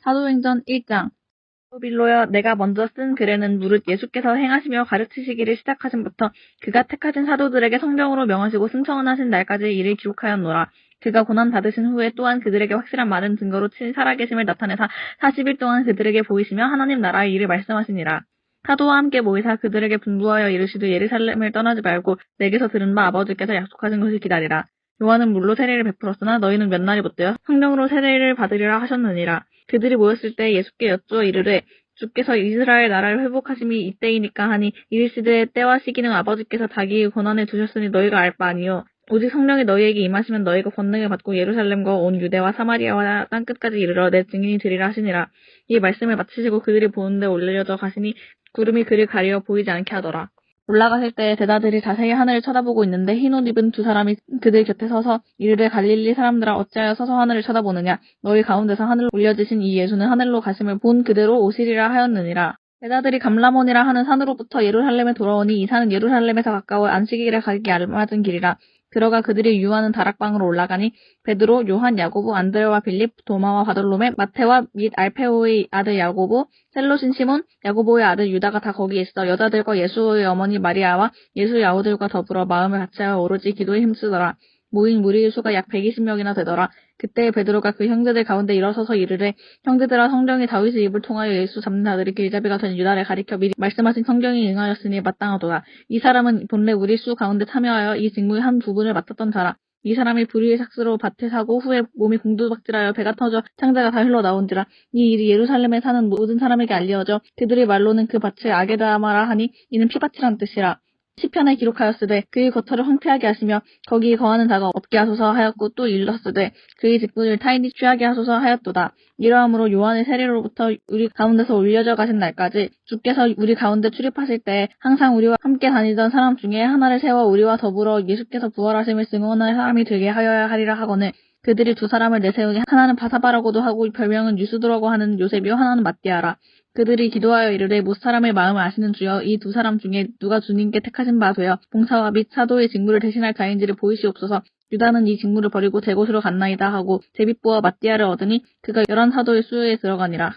사도행전 1장. 빌로여, 내가 먼저 쓴 글에는 무릇 예수께서 행하시며 가르치시기를 시작하신부터 그가 택하신 사도들에게 성령으로 명하시고 승천하신 날까지 이를 기록하였노라. 그가 고난 받으신 후에 또한 그들에게 확실한 많은 증거로 친히 살아계심을 나타내사 40일 동안 그들에게 보이시며 하나님 나라의 일을 말씀하시니라. 사도와 함께 모이사 그들에게 분부하여 이르시되 예루살렘을 떠나지 말고 내게서 들은 바 아버지께서 약속하신 것을 기다리라. 요한은 물로 세례를 베풀었으나 너희는 몇 날이 못되어 성령으로 세례를 받으리라 하셨느니라. 그들이 모였을 때 예수께 여쭈어 이르되 주께서 이스라엘 나라를 회복하심이 이때이니까 하니 이르시되 때와 시기는 아버지께서 자기의 권한에 두셨으니 너희가 알 바 아니요 오직 성령이 너희에게 임하시면 너희가 권능을 받고 예루살렘과 온 유대와 사마리아와 땅끝까지 이르러 내 증인이 되리라 하시니라. 이 말씀을 마치시고 그들이 보는데 올려져 가시니 구름이 그를 가리어 보이지 않게 하더라. 올라가실 때 제자들이 자세히 하늘을 쳐다보고 있는데 흰 옷 입은 두 사람이 그들 곁에 서서 이르되 갈릴리 사람들아 어찌하여 서서 하늘을 쳐다보느냐. 너희 가운데서 하늘로 올려지신 이 예수는 하늘로 가심을 본 그대로 오시리라 하였느니라. 제자들이 감라몬이라 하는 산으로부터 예루살렘에 돌아오니 이 산은 예루살렘에서 가까워 안식일에 가기 알맞은 길이라. 들어가 그들이 유하는 다락방으로 올라가니 베드로, 요한, 야고보, 안드레와 빌립, 도마와 바돌로메, 마테와 및 알페오의 아들 야고보, 셀로신 시몬, 야고보의 아들 유다가 다 거기에 있어 여자들과 예수의 어머니 마리아와 예수의 아우들과 더불어 마음을 같이하여 오로지 기도에 힘쓰더라. 모인 무리의 수가 약 120명이나 되더라. 그때 베드로가 그 형제들 가운데 일어서서 이르되 형제들아 성령이 다윗의 입을 통하여 예수 잡는 자들이 길잡이가 된 유다를 가리켜 미리 말씀하신 성경이 응하였으니 마땅하도다. 이 사람은 본래 우리 수 가운데 참여하여 이 직무의 한 부분을 맡았던 자라. 이 사람이 불의의 삭스로 밭에 사고 후에 몸이 공두박질하여 배가 터져 창자가 다 흘러나온지라. 이 일이 예루살렘에 사는 모든 사람에게 알려져 그들의 말로는 그 밭을 아게다마라 하니 이는 피밭이란 뜻이라. 시편에 기록하였으되 그의 거처를 황폐하게 하시며 거기에 거하는 자가 없게 하소서 하였고 또 일렀으되 그의 직분을 타인이 취하게 하소서 하였도다. 이러함으로 요한의 세례로부터 우리 가운데서 올려져 가신 날까지 주께서 우리 가운데 출입하실 때 항상 우리와 함께 다니던 사람 중에 하나를 세워 우리와 더불어 예수께서 부활하심을 증언할 사람이 되게 하여야 하리라 하거늘 그들이 두 사람을 내세우니 하나는 바사바라고도 하고 별명은 유스도라고 하는 요셉이요 하나는 마띠아라. 그들이 기도하여 이르되 못 사람의 마음을 아시는 주여 이 두 사람 중에 누가 주님께 택하신 바 되어 봉사와 및 사도의 직무를 대신할 자인지를 보이시옵소서. 유다는 이 직무를 버리고 대곳으로 갔나이다 하고 제비뽀와 마띠아를 얻으니 그가 11사도의 수요에 들어가니라.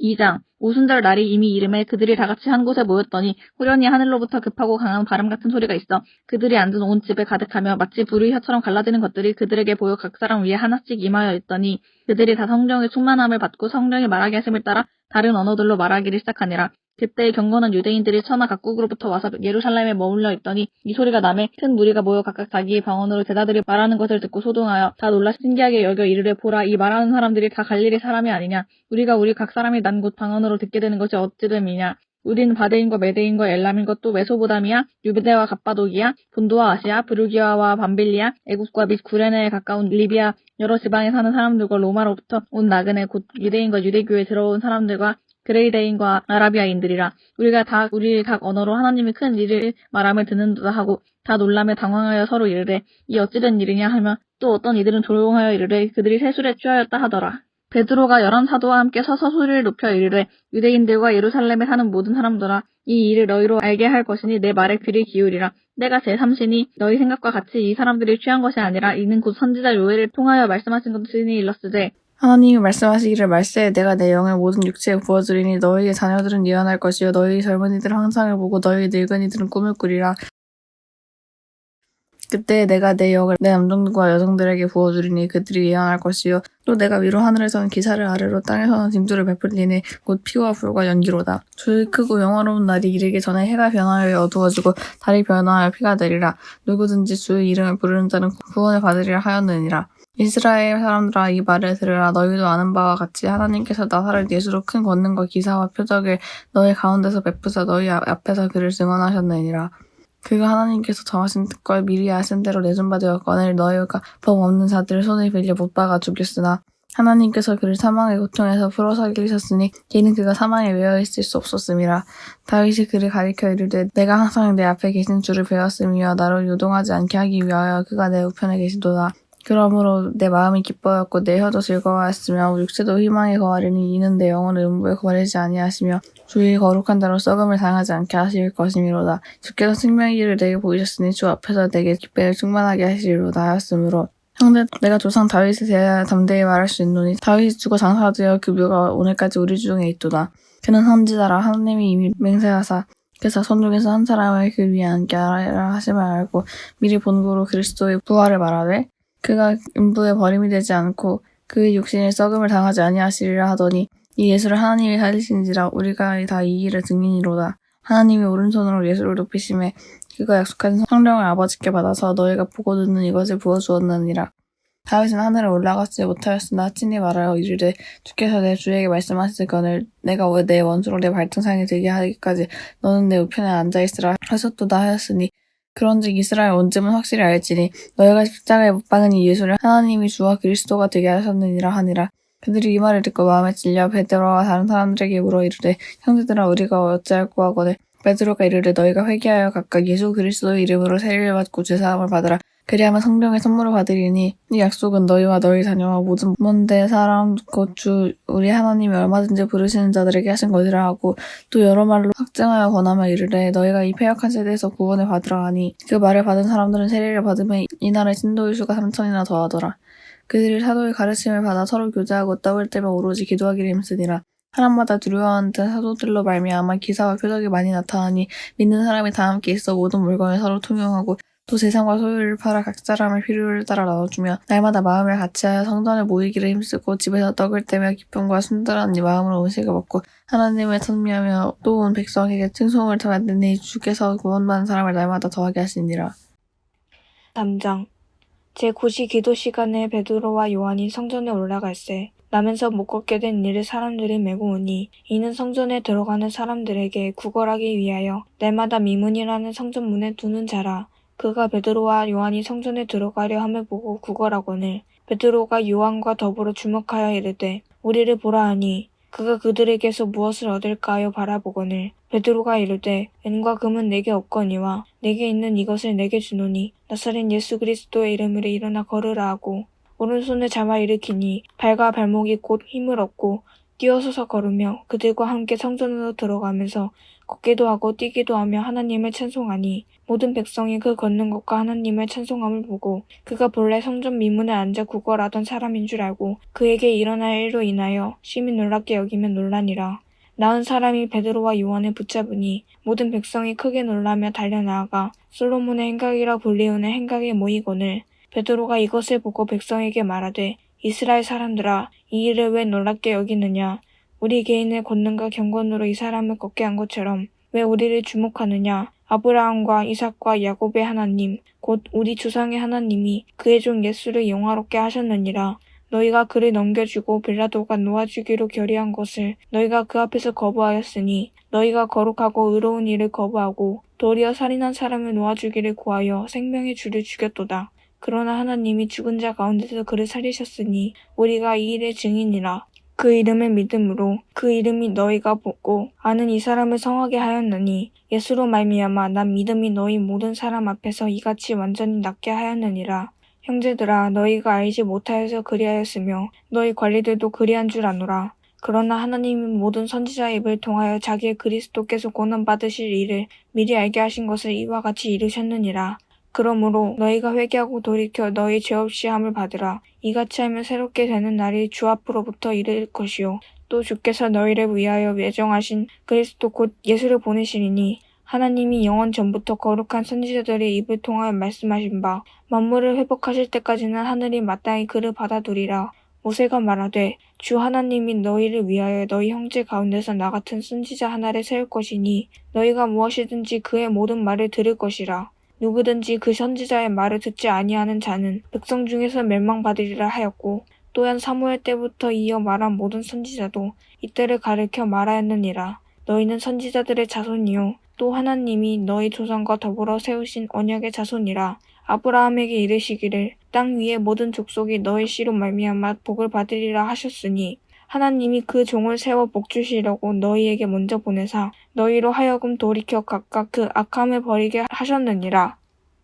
2장. 오순절 날이 이미 이름에 그들이 다같이 한 곳에 모였더니 후련히 하늘로부터 급하고 강한 바람 같은 소리가 있어 그들이 앉은 온 집에 가득하며 마치 불의 혀처럼 갈라지는 것들이 그들에게 보여 각 사람 위에 하나씩 임하여 있더니 그들이 다 성령의 충만함을 받고 성령이 말하게 하심을 따라 다른 언어들로 말하기를 시작하니라. 그때 경건한 유대인들이 천하 각국으로부터 와서 예루살렘에 머물러 있더니 이 소리가 나매 큰 무리가 모여 각각 자기의 방언으로 제자들이 말하는 것을 듣고 소동하여 다 놀라 신기하게 여겨 이르되 보라 이 말하는 사람들이 다 갈릴리 사람이 아니냐. 우리가 우리 각 사람이 난 곳 방언으로 듣게 되는 것이 어찌됨이냐. 우리는 바데인과 메데인과 엘람인과 또 메소보다미아, 유베대와 갑바도기아, 본도와 아시아, 브루기아와 밤빌리아, 애국과 및 구레네에 가까운 리비아 여러 지방에 사는 사람들과 로마로부터 온 나그네 곧 유대인과 유대교에 들어온 사람들과 그레이데인과 아라비아인들이라. 우리가 다 우리 각 언어로 하나님이 큰 일을 말함을 듣는도다 하고 다 놀라며 당황하여 서로 이르되 이 어찌된 일이냐 하며 또 어떤 이들은 조용하여 이르되 그들이 세술에 취하였다 하더라. 베드로가 11사도와 함께 서서 소리를 높여 이르되 유대인들과 예루살렘에 사는 모든 사람들아 이 일을 너희로 알게 할 것이니 내 말에 귀를 기울이라. 내가 제3신이 너희 생각과 같이 이 사람들이 취한 것이 아니라 이는 곧 선지자 요엘을 통하여 말씀하신 것이니 일렀으되 하나님이 말씀하시기를 말세에 내가 내 영을 모든 육체에 부어주리니 너희의 자녀들은 예언할 것이요 너희 젊은이들은 환상을 보고 너희 늙은이들은 꿈을 꾸리라. 그때 내가 내 영을 내 남종들과 여종들에게 부어주리니 그들이 예언할 것이요 또 내가 위로 하늘에서는 기사를 아래로 땅에서는 징조를 베풀리니 곧 피와 불과 연기로다. 주의 크고 영화로운 날이 이르기 전에 해가 변하여 어두워지고 달이 변하여 피가 되리라. 누구든지 주의 이름을 부르는 자는 구원을 받으리라 하였느니라. 이스라엘 사람들아 이 말을 들으라. 너희도 아는 바와 같이 하나님께서 나사렛 예수로 큰 권능과 기사와 표적을 너희 가운데서 베푸사 너희 앞에서 그를 증언하셨느니라. 그가 하나님께서 정하신 뜻과 미리 아신 대로 내준 바 되었거늘 너희가 법 없는 자들을 손에 빌려 못 박아 죽였으나 하나님께서 그를 사망의 고통에서 풀어 살리셨으니 이는 그가 사망에 매여 있을 수 없었음이라. 다윗이 그를 가리켜 이르되 내가 항상 내 앞에 계신 주를 배웠으며 나로 요동하지 않게 하기 위하여 그가 내 우편에 계시도다. 그러므로 내 마음이 기뻐하였고 내 혀도 즐거워하였으며 육체도 희망에 거하리니 이는 내 영혼을 음부에 거리지 아니하시며 주의 거룩한 자로 썩음을 당하지 않게 하실 것이미로다. 주께서 생명의 길을 내게 보이셨으니 주 앞에서 내게 기쁨을 충만하게 하시리로다 하였으므로 형제, 내가 조상 다윗에 대하여 담대히 말할 수 있노니 다윗이 죽어 장사되어 그 묘가 오늘까지 우리 중에 있도다. 그는 선지자라 하나님이 이미 맹세하사 그 자손 중에서 한 사람을 그 위에 앉게 하라 하심을 알고 미리 본고로 그리스도의 부활을 말하되 그가 음부에 버림이 되지 않고 그의 육신의 썩음을 당하지 아니하시리라 하더니 이 예수를 하나님이 살리신지라 우리가 다 이 일의 증인이로다. 하나님이 오른손으로 예수를 높이심에 그가 약속한 성령을 아버지께 받아서 너희가 보고 듣는 이것을 부어주었느니라. 다윗은 하늘에 올라가지 못하였으나 친히 말하여 이르되 주께서 내 주에게 말씀하시거늘 내가 내 원수로 내 발등상에 되게 하기까지 너는 내 우편에 앉아있으라 하셨도다 하였으니 그런즉 이스라엘 온 쯤은 확실히 알지니 너희가 십자가에 못 박은 이 예수를 하나님이 주와 그리스도가 되게 하셨느니라 하니라. 그들이 이 말을 듣고 마음에 찔려 베드로와 다른 사람들에게 물어 이르되 형제들아 우리가 어찌할꼬 하거늘 베드로가 이르되 너희가 회개하여 각각 예수 그리스도의 이름으로 세례를 받고 죄사함을 받으라. 그리하면 성령의 선물을 받으리니 이 약속은 너희와 너희 자녀와 모든 먼데 사람 곧 주 우리 하나님이 얼마든지 부르시는 자들에게 하신 것이라 하고 또 여러 말로 확증하여 권하며 이르되 너희가 이 패역한 세대에서 구원을 받으라 하니 그 말을 받은 사람들은 세례를 받으며 이날의 신도의 수가 3,000이나 더하더라. 그들이 사도의 가르침을 받아 서로 교제하고 떡을 떼며 오로지 기도하기를 힘쓰니라. 사람마다 두려워하는 듯 사도들로 말미암아 기사와 표적이 많이 나타나니 믿는 사람이 다 함께 있어 모든 물건을 서로 통용하고 또 재산과 소유를 팔아 각 사람의 필요를 따라 나눠주며 날마다 마음을 같이하여 성전에 모이기를 힘쓰고 집에서 떡을 떼며 기쁨과 순전한 이 마음으로 음식을 먹고 하나님을 찬미하며 또 온 백성에게 칭송을 받으니 주께서 구원받는 사람을 날마다 더하게 하시니라. 3장 제9시 기도 시간에 베드로와 요한이 성전에 올라갈새 나면서 못 걷게 된 이를 사람들이 메고 오니 이는 성전에 들어가는 사람들에게 구걸하기 위하여 날마다 미문이라는 성전문에 두는 자라. 그가 베드로와 요한이 성전에 들어가려 함을 보고 구걸하거늘 베드로가 요한과 더불어 주목하여 이르되 우리를 보라 하니 그가 그들에게서 무엇을 얻을까 하여 바라보거늘 베드로가 이르되 은과 금은 내게 없거니와 내게 있는 이것을 내게 주노니 나사렛 예수 그리스도의 이름으로 일어나 걸으라 하고 오른손을 잡아 일으키니 발과 발목이 곧 힘을 얻고 뛰어서서 걸으며 그들과 함께 성전으로 들어가면서 걷기도 하고 뛰기도 하며 하나님을 찬송하니 모든 백성이 그 걷는 것과 하나님을 찬송함을 보고 그가 본래 성전 미문에 앉아 구걸하던 사람인 줄 알고 그에게 일어날 일로 인하여 심히 놀랍게 여기며 놀라니라. 나은 사람이 베드로와 요한을 붙잡으니 모든 백성이 크게 놀라며 달려나아가 솔로몬의 행각이라 불리우는 행각에 모이거늘 베드로가 이것을 보고 백성에게 말하되 이스라엘 사람들아 이 일을 왜 놀랍게 여기느냐. 우리 개인의 권능과 경건으로 이 사람을 걷게 한 것처럼 왜 우리를 주목하느냐. 아브라함과 이삭과 야곱의 하나님 곧 우리 조상의 하나님이 그의 종 예수를 영화롭게 하셨느니라. 너희가 그를 넘겨주고 빌라도가 놓아주기로 결의한 것을 너희가 그 앞에서 거부하였으니 너희가 거룩하고 의로운 일을 거부하고 도리어 살인한 사람을 놓아주기를 구하여 생명의 주를 죽였도다. 그러나 하나님이 죽은 자 가운데서 그를 살리셨으니 우리가 이 일의 증인이라. 그 이름을 믿음으로 그 이름이 너희가 보고 아는 이 사람을 성하게 하였느니 예수로 말미암아 난 믿음이 너희 모든 사람 앞에서 이같이 완전히 낫게 하였느니라. 형제들아 너희가 알지 못하여서 그리하였으며 너희 관리들도 그리한 줄 아노라. 그러나 하나님이 모든 선지자의 입을 통하여 자기의 그리스도께서 고난받으실 일을 미리 알게 하신 것을 이와 같이 이루셨느니라. 그러므로 너희가 회개하고 돌이켜 너희 죄 없이 함을 받으라. 이같이 하면 새롭게 되는 날이 주 앞으로부터 이를 것이요 또 주께서 너희를 위하여 예정하신 그리스도 곧 예수를 보내시리니 하나님이 영원 전부터 거룩한 선지자들의 입을 통하여 말씀하신 바 만물을 회복하실 때까지는 하늘이 마땅히 그를 받아두리라. 모세가 말하되 주 하나님이 너희를 위하여 너희 형제 가운데서 나 같은 선지자 하나를 세울 것이니 너희가 무엇이든지 그의 모든 말을 들을 것이라. 누구든지 그 선지자의 말을 듣지 아니하는 자는 백성 중에서 멸망받으리라 하였고 또한 사무엘 때부터 이어 말한 모든 선지자도 이때를 가리켜 말하였느니라. 너희는 선지자들의 자손이요 또 하나님이 너희 조상과 더불어 세우신 언약의 자손이라. 아브라함에게 이르시기를 땅 위의 모든 족속이 너희 씨로 말미암아 복을 받으리라 하셨으니 하나님이 그 종을 세워 복주시려고 너희에게 먼저 보내사 너희로 하여금 돌이켜 각각 그 악함을 버리게 하셨느니라.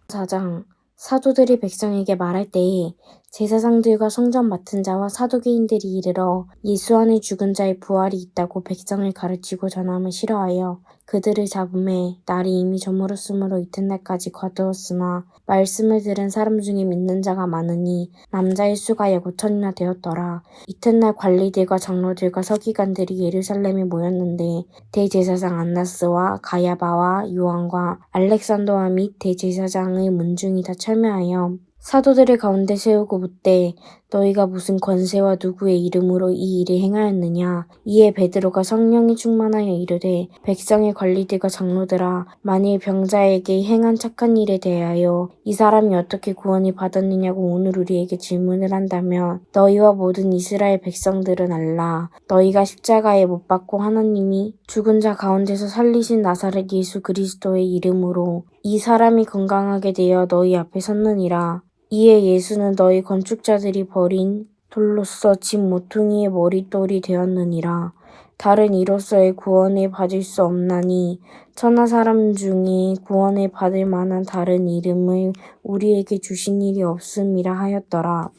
4장 사도들이 백성에게 말할 때에 제사장들과 성전 맡은 자와 사두개인들이 이르러 예수 안에 죽은 자의 부활이 있다고 백성을 가르치고 전함을 싫어하여 그들을 잡음에 날이 이미 저물었으므로 이튿날까지 거두었으나 말씀을 들은 사람 중에 믿는 자가 많으니 남자의 수가 약 5천이나 되었더라. 이튿날 관리들과 장로들과 서기관들이 예루살렘에 모였는데 대제사장 안나스와 가야바와 요한과 알렉산더와 및 대제사장의 문중이 다 참여하여 사도들을 가운데 세우고 묻되 너희가 무슨 권세와 누구의 이름으로 이 일을 행하였느냐. 이에 베드로가 성령이 충만하여 이르되 백성의 관리들과 장로들아 만일 병자에게 행한 착한 일에 대하여 이 사람이 어떻게 구원을 받았느냐고 오늘 우리에게 질문을 한다면 너희와 모든 이스라엘 백성들은 알라. 너희가 십자가에 못 박고 하나님이 죽은 자 가운데서 살리신 나사렛 예수 그리스도의 이름으로 이 사람이 건강하게 되어 너희 앞에 섰느니라. 이에 예수는 너희 건축자들이 버린 돌로서 집 모퉁이의 머릿돌이 되었느니라. 다른 이로서의 구원을 받을 수 없나니 천하 사람 중에 구원을 받을 만한 다른 이름을 우리에게 주신 일이 없음이라 하였더라.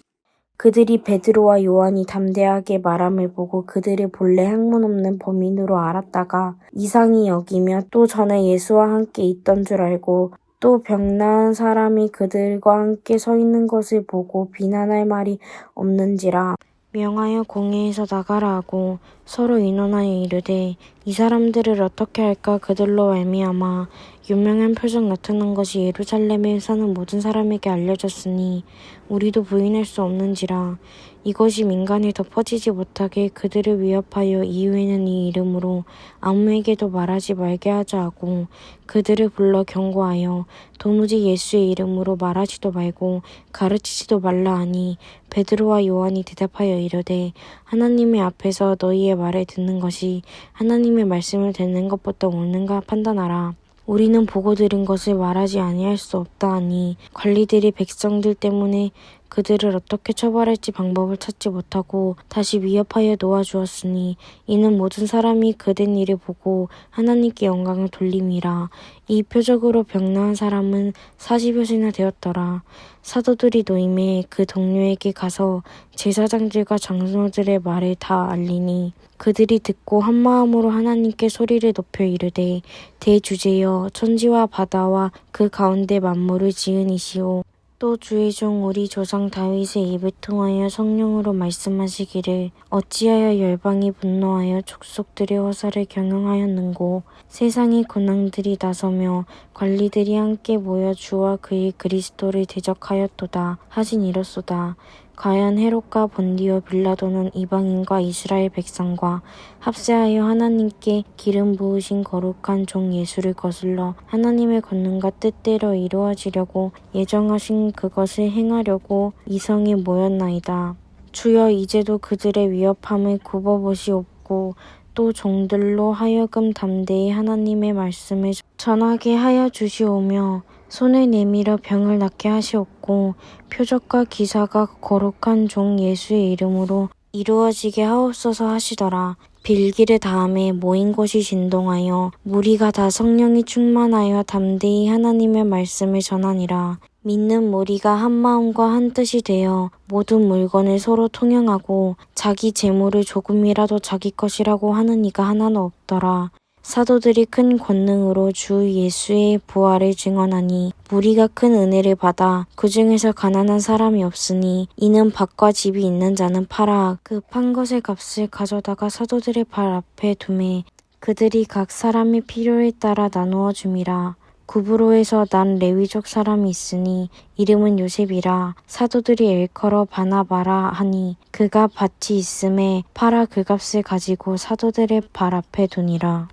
그들이 베드로와 요한이 담대하게 말함을 보고 그들을 본래 학문 없는 범인으로 알았다가 이상히 여기며 또 전에 예수와 함께 있던 줄 알고 또 병 나은 사람이 그들과 함께 서 있는 것을 보고 비난할 말이 없는지라. 명하여 공회에서 나가라 하고 서로 의논하여 이르되 이 사람들을 어떻게 할까. 그들로 말미암아 유명한 표적 나타난 것이 예루살렘에 사는 모든 사람에게 알려졌으니 우리도 부인할 수 없는지라. 이것이 민간에 덮어지지 못하게 그들을 위협하여 이후에는 이 이름으로 아무에게도 말하지 말게 하자 하고 그들을 불러 경고하여 도무지 예수의 이름으로 말하지도 말고 가르치지도 말라 하니 베드로와 요한이 대답하여 이르되 하나님의 앞에서 너희의 말을 듣는 것이 하나님의 말씀을 듣는 것보다 옳은가 판단하라. 우리는 보고 들은 것을 말하지 아니할 수 없다 하니 관리들이 백성들 때문에 그들을 어떻게 처벌할지 방법을 찾지 못하고 다시 위협하여 놓아주었으니 이는 모든 사람이 그된 일을 보고 하나님께 영광을 돌림이라. 이 표적으로 병 나은 사람은 40여이나 되었더라. 사도들이 노임에 그 동료에게 가서 제사장들과 장로들의 말을 다 알리니 그들이 듣고 한마음으로 하나님께 소리를 높여 이르되 대주제여 천지와 바다와 그 가운데 만물을 지은 이시오 또 주의 종 우리 조상 다윗의 입을 통하여 성령으로 말씀하시기를 어찌하여 열방이 분노하여 족속들의 허사를 경영하였는고 세상의 군왕들이 나서며 관리들이 함께 모여 주와 그의 그리스도를 대적하였도다 하신 이로소다. 과연 헤롯과 본디오 빌라도는 이방인과 이스라엘 백성과 합세하여 하나님께 기름 부으신 거룩한 종 예수를 거슬러 하나님의 권능과 뜻대로 이루어지려고 예정하신 그것을 행하려고 이성에 모였나이다. 주여 이제도 그들의 위협함을 굽어보시옵고 또 종들로 하여금 담대히 하나님의 말씀을 전하게 하여 주시오며 손을 내밀어 병을 낫게 하시옵고 표적과 기사가 거룩한 종 예수의 이름으로 이루어지게 하옵소서 하시더라. 빌기를 다음에 모인 곳이 진동하여 무리가 다 성령이 충만하여 담대히 하나님의 말씀을 전하니라. 믿는 무리가 한 마음과 한 뜻이 되어 모든 물건을 서로 통용하고 자기 재물을 조금이라도 자기 것이라고 하는 이가 하나도 없더라. 사도들이 큰 권능으로 주 예수의 부활을 증언하니 무리가 큰 은혜를 받아 그 중에서 가난한 사람이 없으니 이는 밭과 집이 있는 자는 팔아 그 판 것의 값을 가져다가 사도들의 발 앞에 두매 그들이 각 사람의 필요에 따라 나누어 줌이라. 구브로에서 난 레위족 사람이 있으니 이름은 요셉이라. 사도들이 엘커러 바나바라 하니 그가 밭이 있음에 팔아 그 값을 가지고 사도들의 발 앞에 두니라.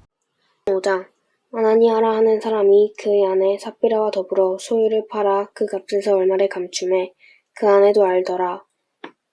5장 아나니아라 하는 사람이 그의 아내 삽비라와 더불어 소유를 팔아 그 값에서 얼마를 감추매 그 아내도 알더라.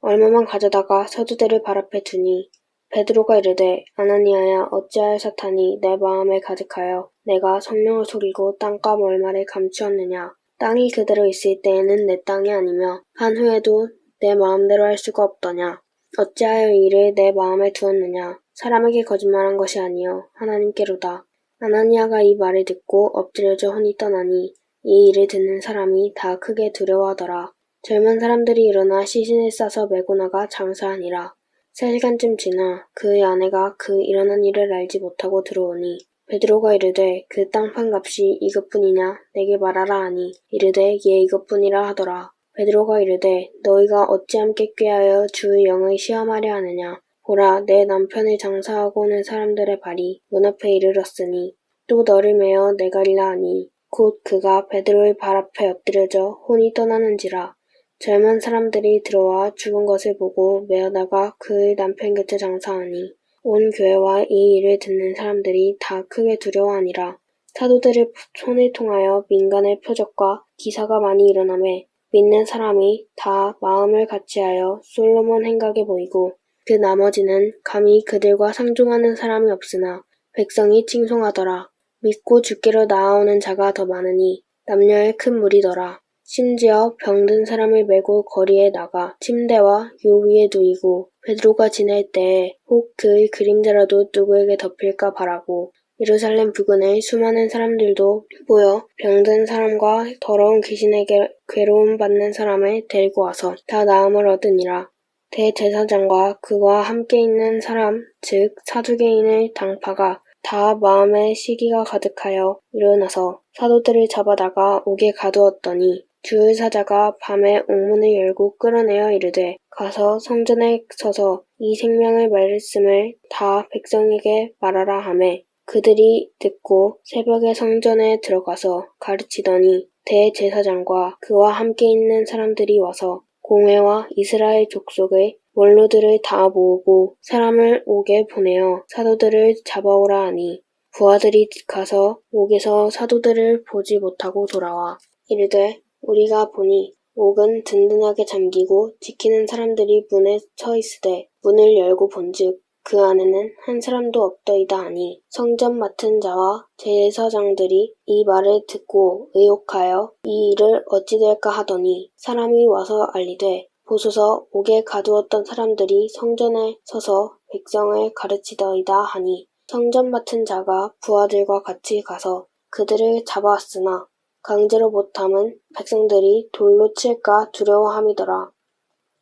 얼마만 가져다가 사도들을 발 앞에 두니 베드로가 이르되 아나니아야 어찌하여 사탄이 내 마음에 가득하여 내가 성령을 속이고 땅값 얼마를 감추었느냐. 땅이 그대로 있을 때에는 내 땅이 아니며 한 후에도 내 마음대로 할 수가 없더냐. 어찌하여 이를 내 마음에 두었느냐. 사람에게 거짓말한 것이 아니요 하나님께로다. 아나니아가 이 말을 듣고 엎드려져 혼이 떠나니 이 일을 듣는 사람이 다 크게 두려워하더라. 젊은 사람들이 일어나 시신을 싸서 메고 나가 장사하니라. 3시간쯤 지나 그의 아내가 그 일어난 일을 알지 못하고 들어오니 베드로가 이르되 그 땅판 값이 이것뿐이냐 내게 말하라 하니 이르되 예 이것뿐이라 하더라. 베드로가 이르되 너희가 어찌 함께 꾀하여 주의 영을 시험하려 하느냐. 보라 내 남편을 장사하고 오는 사람들의 발이 문 앞에 이르렀으니 또 너를 메어 내가리라 하니 곧 그가 베드로의 발 앞에 엎드려져 혼이 떠나는지라. 젊은 사람들이 들어와 죽은 것을 보고 메어다가 그의 남편 곁에 장사하니 온 교회와 이 일을 듣는 사람들이 다 크게 두려워하니라. 사도들의 손을 통하여 민간의 표적과 기사가 많이 일어나매 믿는 사람이 다 마음을 같이하여 솔로몬 행각에 모이고 그 나머지는 감히 그들과 상종하는 사람이 없으나 백성이 칭송하더라. 믿고 주께로 나아오는 자가 더 많으니 남녀의 큰 무리더라. 심지어 병든 사람을 메고 거리에 나가 침대와 요 위에 누이고 베드로가 지낼 때에 혹 그의 그림자라도 누구에게 덮일까 바라고 예루살렘 부근의 수많은 사람들도 모여 병든 사람과 더러운 귀신에게 괴로움 받는 사람을 데리고 와서 다 나음을 얻으니라. 대제사장과 그와 함께 있는 사람 즉 사두개인의 당파가 다 마음에 시기가 가득하여 일어나서 사도들을 잡아다가 옥에 가두었더니 주의 사자가 밤에 옥문을 열고 끌어내어 이르되 가서 성전에 서서 이 생명의 말씀을 다 백성에게 말하라 하매 그들이 듣고 새벽에 성전에 들어가서 가르치더니 대제사장과 그와 함께 있는 사람들이 와서 공회와 이스라엘 족속의 원로들을 다 모으고 사람을 옥에 보내어 사도들을 잡아오라 하니 부하들이 가서 옥에서 사도들을 보지 못하고 돌아와 이르되 우리가 보니 옥은 든든하게 잠기고 지키는 사람들이 문에 서 있으되 문을 열고 본즉 그 안에는 한 사람도 없더이다 하니 성전 맡은 자와 제사장들이 이 말을 듣고 의혹하여 이 일을 어찌 될까 하더니 사람이 와서 알리되 보소서 옥에 가두었던 사람들이 성전에 서서 백성을 가르치더이다 하니 성전 맡은 자가 부하들과 같이 가서 그들을 잡아왔으나 강제로 못함은 백성들이 돌로 칠까 두려워함이더라.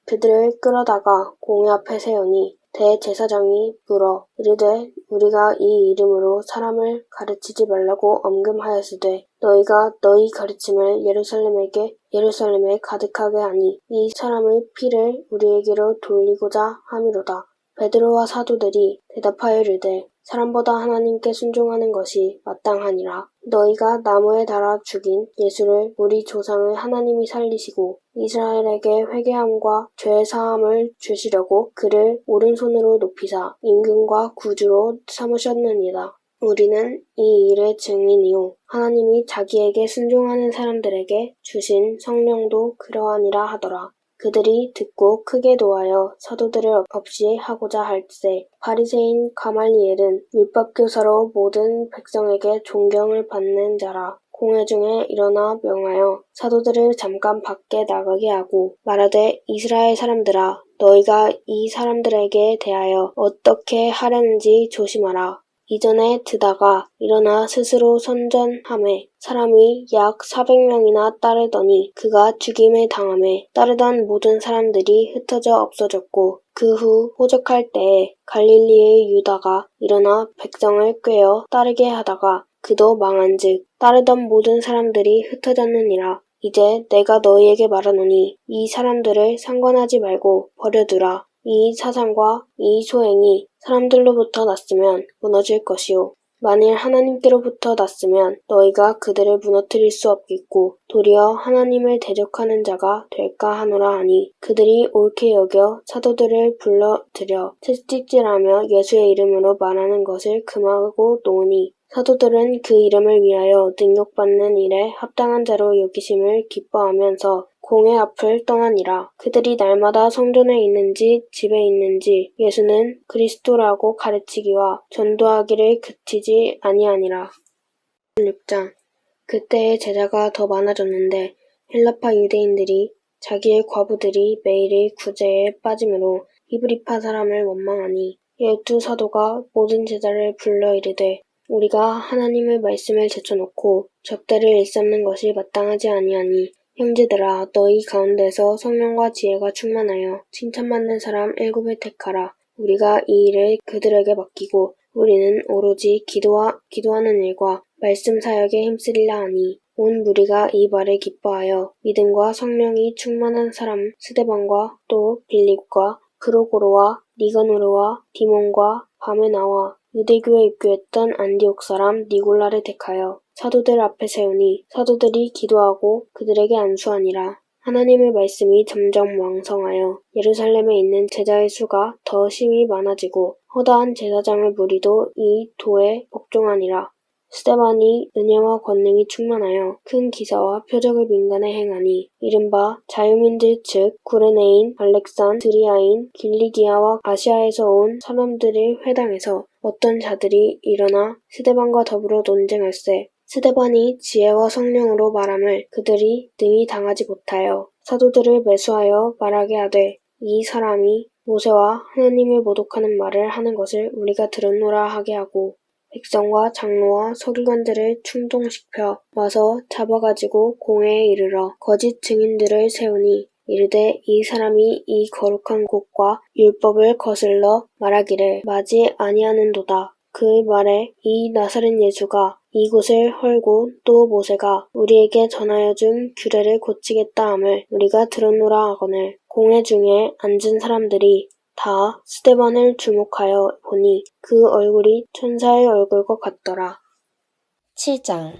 그들을 끌어다가 공회 앞에 세우니 대제사장이 물어 이르되 우리가 이 이름으로 사람을 가르치지 말라고 엄금하였으되 너희가 너희 가르침을 예루살렘에 가득하게 하니 이 사람의 피를 우리에게로 돌리고자 함이로다. 베드로와 사도들이 대답하여 이르되 사람보다 하나님께 순종하는 것이 마땅하니라. 너희가 나무에 달아 죽인 예수를 우리 조상을 하나님이 살리시고 이스라엘에게 회개함과 죄 사함을 주시려고 그를 오른손으로 높이사 임금과 구주로 삼으셨느니라. 우리는 이 일의 증인이요 하나님이 자기에게 순종하는 사람들에게 주신 성령도 그러하니라 하더라. 그들이 듣고 크게 노하여 사도들을 없이 하고자 할세 바리새인 가말리엘은 율법교사로 모든 백성에게 존경을 받는 자라. 공회 중에 일어나 명하여 사도들을 잠깐 밖에 나가게 하고 말하되 이스라엘 사람들아 너희가 이 사람들에게 대하여 어떻게 하려는지 조심하라. 이전에 드다가 일어나 스스로 선전하매 사람이 약 400명이나 따르더니 그가 죽임을 당하매 따르던 모든 사람들이 흩어져 없어졌고 그 후 호적할 때에 갈릴리의 유다가 일어나 백성을 꾀어 따르게 하다가 그도 망한즉 따르던 모든 사람들이 흩어졌느니라. 이제 내가 너희에게 말하노니 이 사람들을 상관하지 말고 버려두라. 이 사상과 이 소행이 사람들로부터 났으면 무너질 것이요 만일 하나님께로부터 났으면 너희가 그들을 무너뜨릴 수 없겠고 도리어 하나님을 대적하는 자가 될까 하노라 하니 그들이 옳게 여겨 사도들을 불러들여 채찍질하며 예수의 이름으로 말하는 것을 금하고 노니 사도들은 그 이름을 위하여 능력받는 일에 합당한 자로 여기심을 기뻐하면서 공회 앞을 떠나니라. 그들이 날마다 성전에 있는지 집에 있는지 예수는 그리스도라고 가르치기와 전도하기를 그치지 아니하니라. 6장 그때의 제자가 더 많아졌는데 헬라파 유대인들이 자기의 과부들이 매일의 구제에 빠짐으로 히브리파 사람을 원망하니 12사도가 모든 제자를 불러 이르되 우리가 하나님의 말씀을 제쳐놓고 접대를 일삼는 것이 마땅하지 아니하니 형제들아, 너희 가운데서 성령과 지혜가 충만하여 칭찬받는 사람 7을 택하라. 우리가 이 일을 그들에게 맡기고 우리는 오로지 기도하는 일과 말씀 사역에 힘쓰리라 하니 온 무리가 이 말을 기뻐하여 믿음과 성령이 충만한 사람 스데반과 또 빌립과 프로고로와 니가노르와 디몬과 바메나와 유대교에 입교했던 안디옥 사람 니골라를 택하여 사도들 앞에 세우니 사도들이 기도하고 그들에게 안수하니라. 하나님의 말씀이 점점 왕성하여 예루살렘에 있는 제자의 수가 더 심히 많아지고 허다한 제사장의 무리도 이 도에 복종하니라. 스데반이 은혜와 권능이 충만하여 큰 기사와 표적을 민간에 행하니 이른바 자유민들 즉 구레네인, 알렉산드리아인, 길리기아와 아시아에서 온 사람들의 회당에서 어떤 자들이 일어나 스데반과 더불어 논쟁할세. 스데반이 지혜와 성령으로 말함을 그들이 능히 당하지 못하여 사도들을 매수하여 말하게 하되 이 사람이 모세와 하나님을 모독하는 말을 하는 것을 우리가 들었노라 하게 하고 백성과 장로와 서기관들을 충동시켜 와서 잡아가지고 공회에 이르러 거짓 증인들을 세우니 이르되 이 사람이 이 거룩한 곳과 율법을 거슬러 말하기를 마지 아니하는도다. 그 말에 이 나사렛 예수가 이곳을 헐고 또 모세가 우리에게 전하여 준 규례를 고치겠다 함을 우리가 들었노라 하거늘 공회 중에 앉은 사람들이 다 스데반을 주목하여 보니 그 얼굴이 천사의 얼굴과 같더라. 7장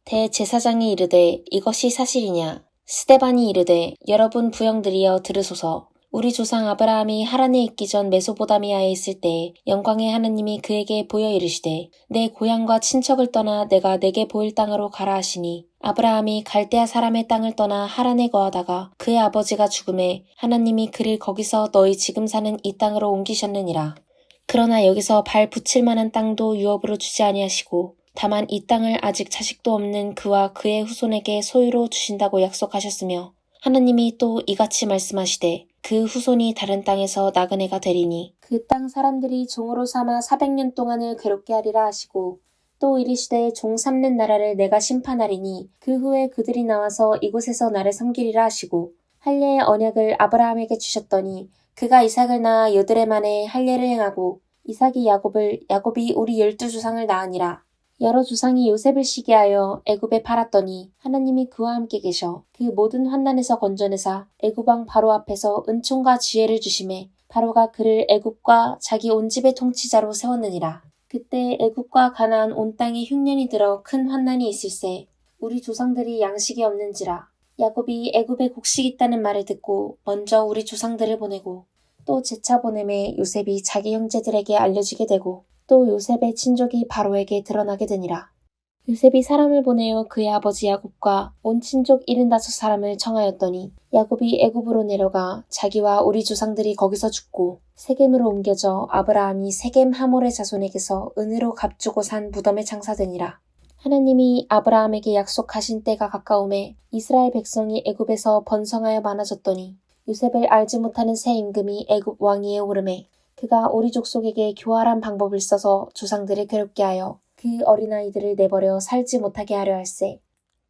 대제사장이 이르되 이것이 사실이냐? 스데반이 이르되 여러분 부형들이여 들으소서. 우리 조상 아브라함이 하란에 있기 전 메소포다미아에 있을 때 영광의 하나님이 그에게 보여 이르시되 내 고향과 친척을 떠나 내가 내게 보일 땅으로 가라 하시니 아브라함이 갈대아 사람의 땅을 떠나 하란에 거하다가 그의 아버지가 죽음에 하나님이 그를 거기서 너희 지금 사는 이 땅으로 옮기셨느니라. 그러나 여기서 발 붙일 만한 땅도 유업으로 주지 아니하시고 다만 이 땅을 아직 자식도 없는 그와 그의 후손에게 소유로 주신다고 약속하셨으며 하나님이 또 이같이 말씀하시되 그 후손이 다른 땅에서 나그네가 되리니 그 땅 사람들이 종으로 삼아 400년 동안을 괴롭게 하리라 하시고 또 이르시되 종 삼는 나라를 내가 심판하리니 그 후에 그들이 나와서 이곳에서 나를 섬기리라 하시고 할례의 언약을 아브라함에게 주셨더니 그가 이삭을 낳아 여드레 만에 할례를 행하고 이삭이 야곱이 우리 12조상을 낳으니라. 여러 조상이 요셉을 시기하여 애굽에 팔았더니 하나님이 그와 함께 계셔 그 모든 환난에서 건져내사 애굽 왕 바로 앞에서 은총과 지혜를 주심에 바로가 그를 애굽과 자기 온 집의 통치자로 세웠느니라. 그때 애굽과 가나안 온 땅에 흉년이 들어 큰 환난이 있을세. 우리 조상들이 양식이 없는지라. 야곱이 애굽에 곡식이 있다는 말을 듣고 먼저 우리 조상들을 보내고 또 재차 보내매 요셉이 자기 형제들에게 알려지게 되고 또 요셉의 친족이 바로에게 드러나게 되니라. 요셉이 사람을 보내어 그의 아버지 야곱과 온 친족 75사람을 청하였더니 야곱이 애굽으로 내려가 자기와 우리 조상들이 거기서 죽고 세겜으로 옮겨져 아브라함이 세겜 하몰의 자손에게서 은으로 값주고 산 무덤에 장사되니라. 하나님이 아브라함에게 약속하신 때가 가까움에 이스라엘 백성이 애굽에서 번성하여 많아졌더니 요셉을 알지 못하는 새 임금이 애굽 왕위에 오르매 그가 우리 족속에게 교활한 방법을 써서 조상들을 괴롭게 하여 그 어린아이들을 내버려 살지 못하게 하려 할세.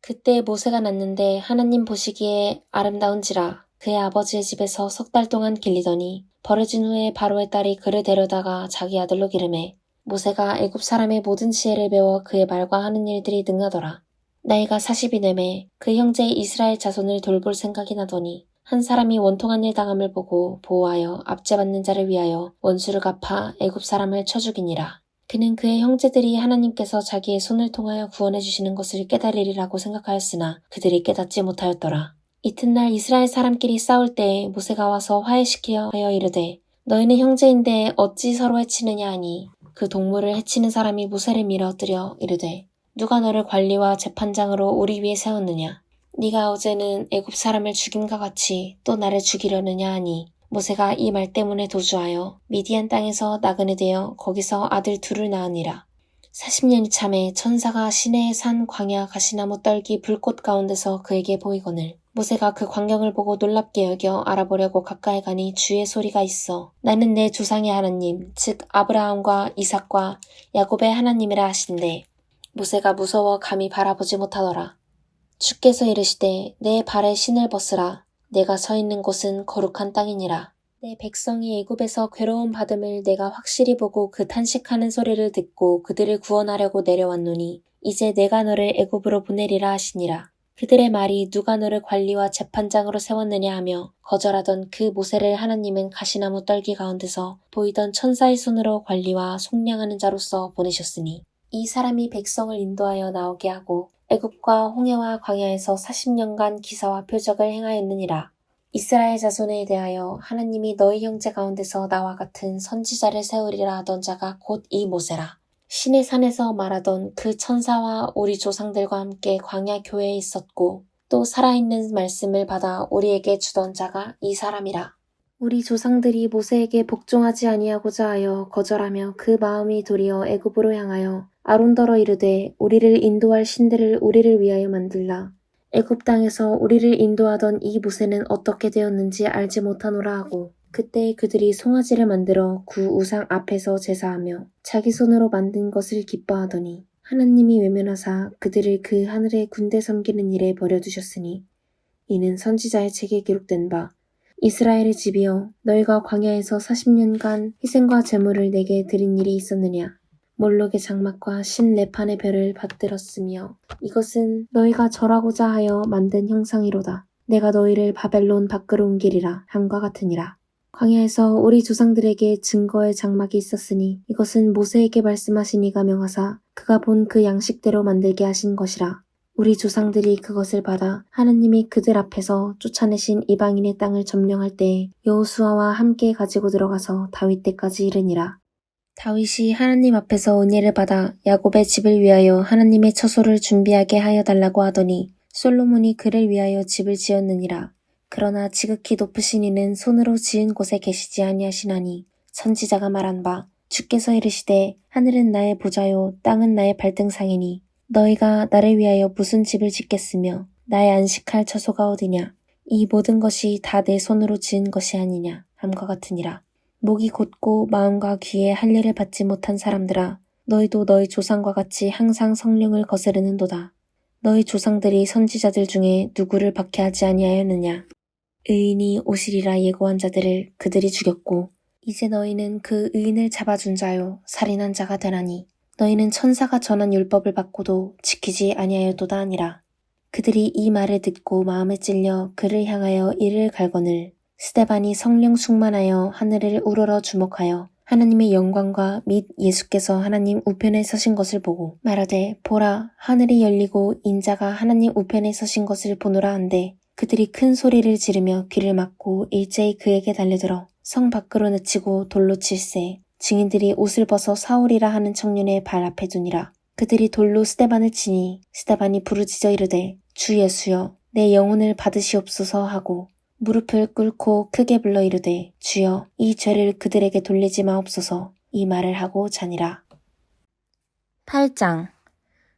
그때 모세가 났는데 하나님 보시기에 아름다운지라 그의 아버지의 집에서 3달 동안 길리더니 버려진 후에 바로의 딸이 그를 데려다가 자기 아들로 기르매 모세가 애굽 사람의 모든 지혜를 배워 그의 말과 하는 일들이 능하더라. 나이가 40이 되매 그 형제 이스라엘 자손을 돌볼 생각이 나더니 한 사람이 원통한 일 당함을 보고 보호하여 압제받는 자를 위하여 원수를 갚아 애굽 사람을 쳐 죽이니라. 그는 그의 형제들이 하나님께서 자기의 손을 통하여 구원해 주시는 것을 깨달으리라고 생각하였으나 그들이 깨닫지 못하였더라. 이튿날 이스라엘 사람끼리 싸울 때에 모세가 와서 화해시키려 하여 이르되 너희는 형제인데 어찌 서로 해치느냐 하니 그 동물을 해치는 사람이 모세를 밀어뜨려 이르되 누가 너를 관리와 재판장으로 우리 위에 세웠느냐. 네가 어제는 애굽 사람을 죽임과 같이 또 나를 죽이려느냐 하니 모세가 이 말 때문에 도주하여 미디안 땅에서 나그네 되어 거기서 아들 둘을 낳으니라. 40년이 참에 천사가 시내의 산 광야 가시나무 떨기 불꽃 가운데서 그에게 보이거늘 모세가 그 광경을 보고 놀랍게 여겨 알아보려고 가까이 가니 주의 소리가 있어 나는 내 조상의 하나님 즉 아브라함과 이삭과 야곱의 하나님이라 하신대 모세가 무서워 감히 바라보지 못하더라. 주께서 이르시되 내 발에 신을 벗으라. 내가 서 있는 곳은 거룩한 땅이니라. 내 백성이 애굽에서 괴로움 받음을 내가 확실히 보고 그 탄식하는 소리를 듣고 그들을 구원하려고 내려왔노니 이제 내가 너를 애굽으로 보내리라 하시니라. 그들의 말이 누가 너를 관리와 재판장으로 세웠느냐 하며 거절하던 그 모세를 하나님은 가시나무 떨기 가운데서 보이던 천사의 손으로 관리와 속량하는 자로서 보내셨으니 이 사람이 백성을 인도하여 나오게 하고 애굽과 홍해와 광야에서 40년간 기사와 표적을 행하였느니라. 이스라엘 자손에 대하여 하나님이 너희 형제 가운데서 나와 같은 선지자를 세우리라 하던 자가 곧 이 모세라. 신의 산에서 말하던 그 천사와 우리 조상들과 함께 광야 교회에 있었고 또 살아있는 말씀을 받아 우리에게 주던 자가 이 사람이라. 우리 조상들이 모세에게 복종하지 아니하고자 하여 거절하며 그 마음이 도리어 애굽으로 향하여 아론더러 이르되 우리를 인도할 신들을 우리를 위하여 만들라. 애굽 땅에서 우리를 인도하던 이 모세는 어떻게 되었는지 알지 못하노라 하고 그때 그들이 송아지를 만들어 구 우상 앞에서 제사하며 자기 손으로 만든 것을 기뻐하더니 하나님이 외면하사 그들을 그 하늘의 군대 섬기는 일에 버려두셨으니 이는 선지자의 책에 기록된 바 이스라엘의 집이여 너희가 광야에서 40년간 희생과 제물을 내게 드린 일이 있었느냐. 몰록의 장막과 신레판의 별을 받들었으며 이것은 너희가 절하고자 하여 만든 형상이로다. 내가 너희를 바벨론 밖으로 옮기리라 함과 같으니라. 광야에서 우리 조상들에게 증거의 장막이 있었으니 이것은 모세에게 말씀하신 이가 명하사 그가 본 그 양식대로 만들게 하신 것이라. 우리 조상들이 그것을 받아 하나님이 그들 앞에서 쫓아내신 이방인의 땅을 점령할 때에 여호수아와 함께 가지고 들어가서 다윗 때까지 이르니라. 다윗이 하나님 앞에서 은혜를 받아 야곱의 집을 위하여 하나님의 처소를 준비하게 하여 달라고 하더니 솔로몬이 그를 위하여 집을 지었느니라. 그러나 지극히 높으신 이는 손으로 지은 곳에 계시지 아니하시나니 선지자가 말한 바 주께서 이르시되 하늘은 나의 보좌요 땅은 나의 발등상이니 너희가 나를 위하여 무슨 집을 짓겠으며 나의 안식할 처소가 어디냐. 이 모든 것이 다 내 손으로 지은 것이 아니냐 함과 같으니라. 목이 곧고 마음과 귀에 할례를 받지 못한 사람들아 너희도 너희 조상과 같이 항상 성령을 거스르는도다. 너희 조상들이 선지자들 중에 누구를 박해하지 아니하였느냐. 의인이 오시리라 예고한 자들을 그들이 죽였고 이제 너희는 그 의인을 잡아준 자요 살인한 자가 되나니 너희는 천사가 전한 율법을 받고도 지키지 아니하였도다 하니라. 그들이 이 말을 듣고 마음에 찔려 그를 향하여 이를 갈거늘 스데반이 성령 충만하여 하늘을 우러러 주목하여 하나님의 영광과 및 예수께서 하나님 우편에 서신 것을 보고 말하되 보라 하늘이 열리고 인자가 하나님 우편에 서신 것을 보노라 한데 그들이 큰 소리를 지르며 귀를 막고 일제히 그에게 달려들어 성 밖으로 내치고 돌로 칠세 증인들이 옷을 벗어 사울이라 하는 청년의 발 앞에 두니라. 그들이 돌로 스데반을 치니 스데반이 부르짖어 이르되 주 예수여 내 영혼을 받으시옵소서 하고 무릎을 꿇고 크게 불러 이르되 주여 이 죄를 그들에게 돌리지 마옵소서 이 말을 하고 자니라. 8장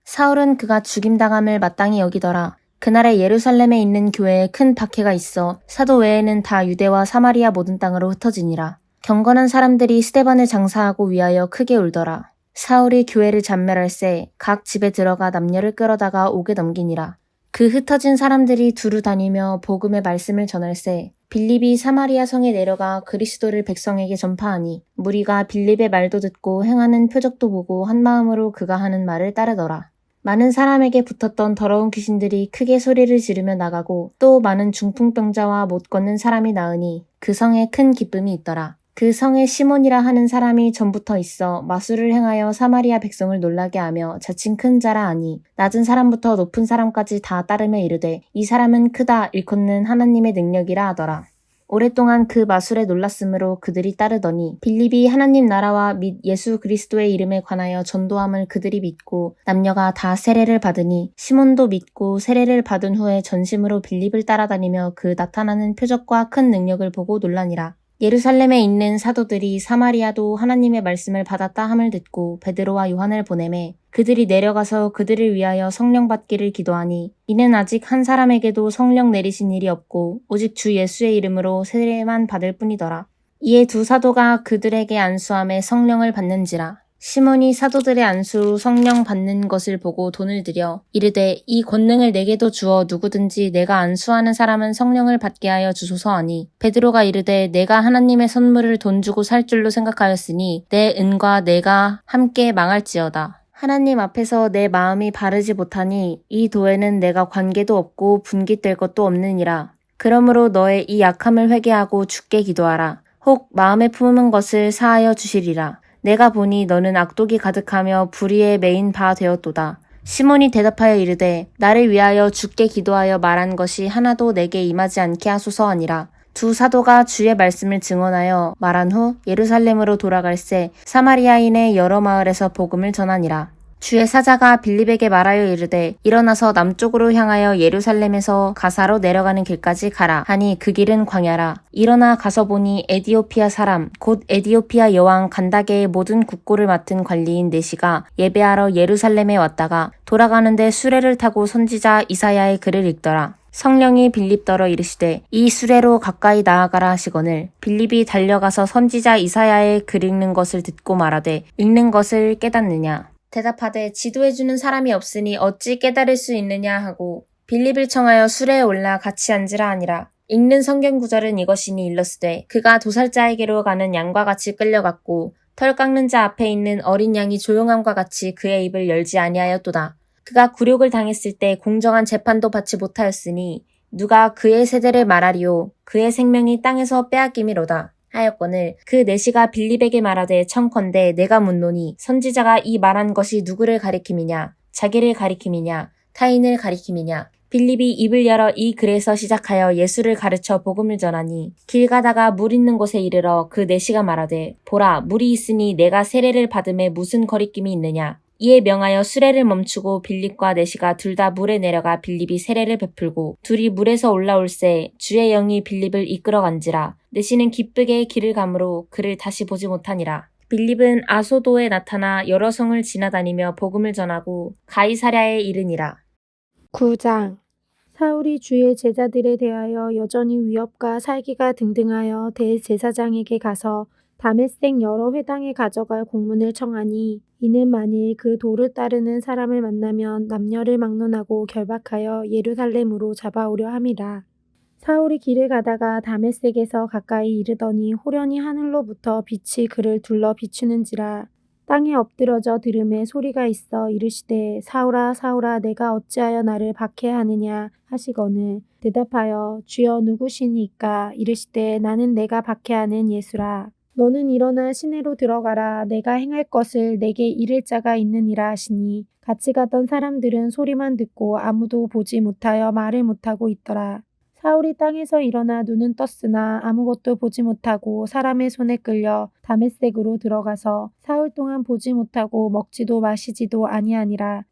사울은 그가 죽임당함을 마땅히 여기더라. 그날에 예루살렘에 있는 교회에 큰 박해가 있어 사도 외에는 다 유대와 사마리아 모든 땅으로 흩어지니라. 경건한 사람들이 스데반을 장사하고 위하여 크게 울더라. 사울이 교회를 잔멸할새 각 집에 들어가 남녀를 끌어다가 옥에 넘기니라. 그 흩어진 사람들이 두루 다니며 복음의 말씀을 전할새 빌립이 사마리아 성에 내려가 그리스도를 백성에게 전파하니 무리가 빌립의 말도 듣고 행하는 표적도 보고 한 마음으로 그가 하는 말을 따르더라. 많은 사람에게 붙었던 더러운 귀신들이 크게 소리를 지르며 나가고 또 많은 중풍병자와 못 걷는 사람이 나으니 그 성에 큰 기쁨이 있더라. 그 성에 시몬이라 하는 사람이 전부터 있어 마술을 행하여 사마리아 백성을 놀라게 하며 자칭 큰 자라 하니 낮은 사람부터 높은 사람까지 다 따르며 이르되 이 사람은 크다 일컫는 하나님의 능력이라 하더라. 오랫동안 그 마술에 놀랐으므로 그들이 따르더니 빌립이 하나님 나라와 및 예수 그리스도의 이름에 관하여 전도함을 그들이 믿고 남녀가 다 세례를 받으니 시몬도 믿고 세례를 받은 후에 전심으로 빌립을 따라다니며 그 나타나는 표적과 큰 능력을 보고 놀라니라. 예루살렘에 있는 사도들이 사마리아도 하나님의 말씀을 받았다 함을 듣고 베드로와 요한을 보내매 그들이 내려가서 그들을 위하여 성령 받기를 기도하니 이는 아직 한 사람에게도 성령 내리신 일이 없고 오직 주 예수의 이름으로 세례만 받을 뿐이더라. 이에 두 사도가 그들에게 안수함에 성령을 받는지라. 시몬이 사도들의 안수로 성령 받는 것을 보고 돈을 들여 이르되 이 권능을 내게도 주어 누구든지 내가 안수하는 사람은 성령을 받게 하여 주소서 하니 베드로가 이르되 내가 하나님의 선물을 돈 주고 살 줄로 생각하였으니 내 은과 내가 함께 망할지어다. 하나님 앞에서 내 마음이 바르지 못하니 이 도에는 내가 관계도 없고 분깃될 것도 없느니라. 그러므로 너의 이 약함을 회개하고 주께 기도하라. 혹 마음에 품은 것을 사하여 주시리라. 내가 보니 너는 악독이 가득하며 불의에 매인 바 되었도다. 시몬이 대답하여 이르되 나를 위하여 주께 기도하여 말한 것이 하나도 내게 임하지 않게 하소서 하니라. 두 사도가 주의 말씀을 증언하여 말한 후 예루살렘으로 돌아갈새 사마리아인의 여러 마을에서 복음을 전하니라. 주의 사자가 빌립에게 말하여 이르되 일어나서 남쪽으로 향하여 예루살렘에서 가사로 내려가는 길까지 가라 하니 그 길은 광야라. 일어나 가서 보니 에디오피아 사람 곧 에디오피아 여왕 간다게의 모든 국고를 맡은 관리인 네시가 예배하러 예루살렘에 왔다가 돌아가는데 수레를 타고 선지자 이사야의 글을 읽더라. 성령이 빌립더러 이르시되 이 수레로 가까이 나아가라 하시거늘 빌립이 달려가서 선지자 이사야의 글 읽는 것을 듣고 말하되 읽는 것을 깨닫느냐. 대답하되 지도해주는 사람이 없으니 어찌 깨달을 수 있느냐 하고 빌립을 청하여 수레에 올라 같이 앉으라 하니라. 읽는 성경 구절은 이것이니 일러스되 그가 도살자에게로 가는 양과 같이 끌려갔고 털 깎는 자 앞에 있는 어린 양이 조용함과 같이 그의 입을 열지 아니하였도다. 그가 굴욕을 당했을 때 공정한 재판도 받지 못하였으니 누가 그의 세대를 말하리요. 그의 생명이 땅에서 빼앗김이로다. 하였거늘 그 네시가 빌립에게 말하되 청컨대 내가 묻노니 선지자가 이 말한 것이 누구를 가리킴이냐 자기를 가리킴이냐 타인을 가리킴이냐. 빌립이 입을 열어 이 글에서 시작하여 예수를 가르쳐 복음을 전하니 길 가다가 물 있는 곳에 이르러 그 네시가 말하되 보라 물이 있으니 내가 세례를 받음에 무슨 거리낌이 있느냐. 이에 명하여 수레를 멈추고 빌립과 네시가 둘 다 물에 내려가 빌립이 세례를 베풀고 둘이 물에서 올라올새 주의 영이 빌립을 이끌어간지라. 네시는 기쁘게 길을 가므로 그를 다시 보지 못하니라. 빌립은 아소도에 나타나 여러 성을 지나다니며 복음을 전하고 가이사랴에 이르니라. 9장 사울이 주의 제자들에 대하여 여전히 위협과 살기가 등등하여 대제사장에게 가서 다메섹 여러 회당에 가져갈 공문을 청하니 이는 만일 그 도를 따르는 사람을 만나면 남녀를 막론하고 결박하여 예루살렘으로 잡아오려 함이라. 사울이 길을 가다가 다메섹에서 가까이 이르더니 호련히 하늘로부터 빛이 그를 둘러 비추는지라. 땅에 엎드러져 들음에 소리가 있어 이르시되 사울아 사울아 내가 어찌하여 나를 박해하느냐 하시거늘 대답하여 주여 누구시니까 이르시되 나는 내가 박해하는 예수라. 너는 일어나 시내로 들어가라. 내가 행할 것을 내게 이를 자가 있느니라 하시니 같이 가던 사람들은 소리만 듣고 아무도 보지 못하여 말을 못하고 있더라. 사울이 땅에서 일어나 눈은 떴으나 아무것도 보지 못하고 사람의 손에 끌려 다메섹으로 들어가서 사흘 동안 보지 못하고 먹지도 마시지도 아니하니라.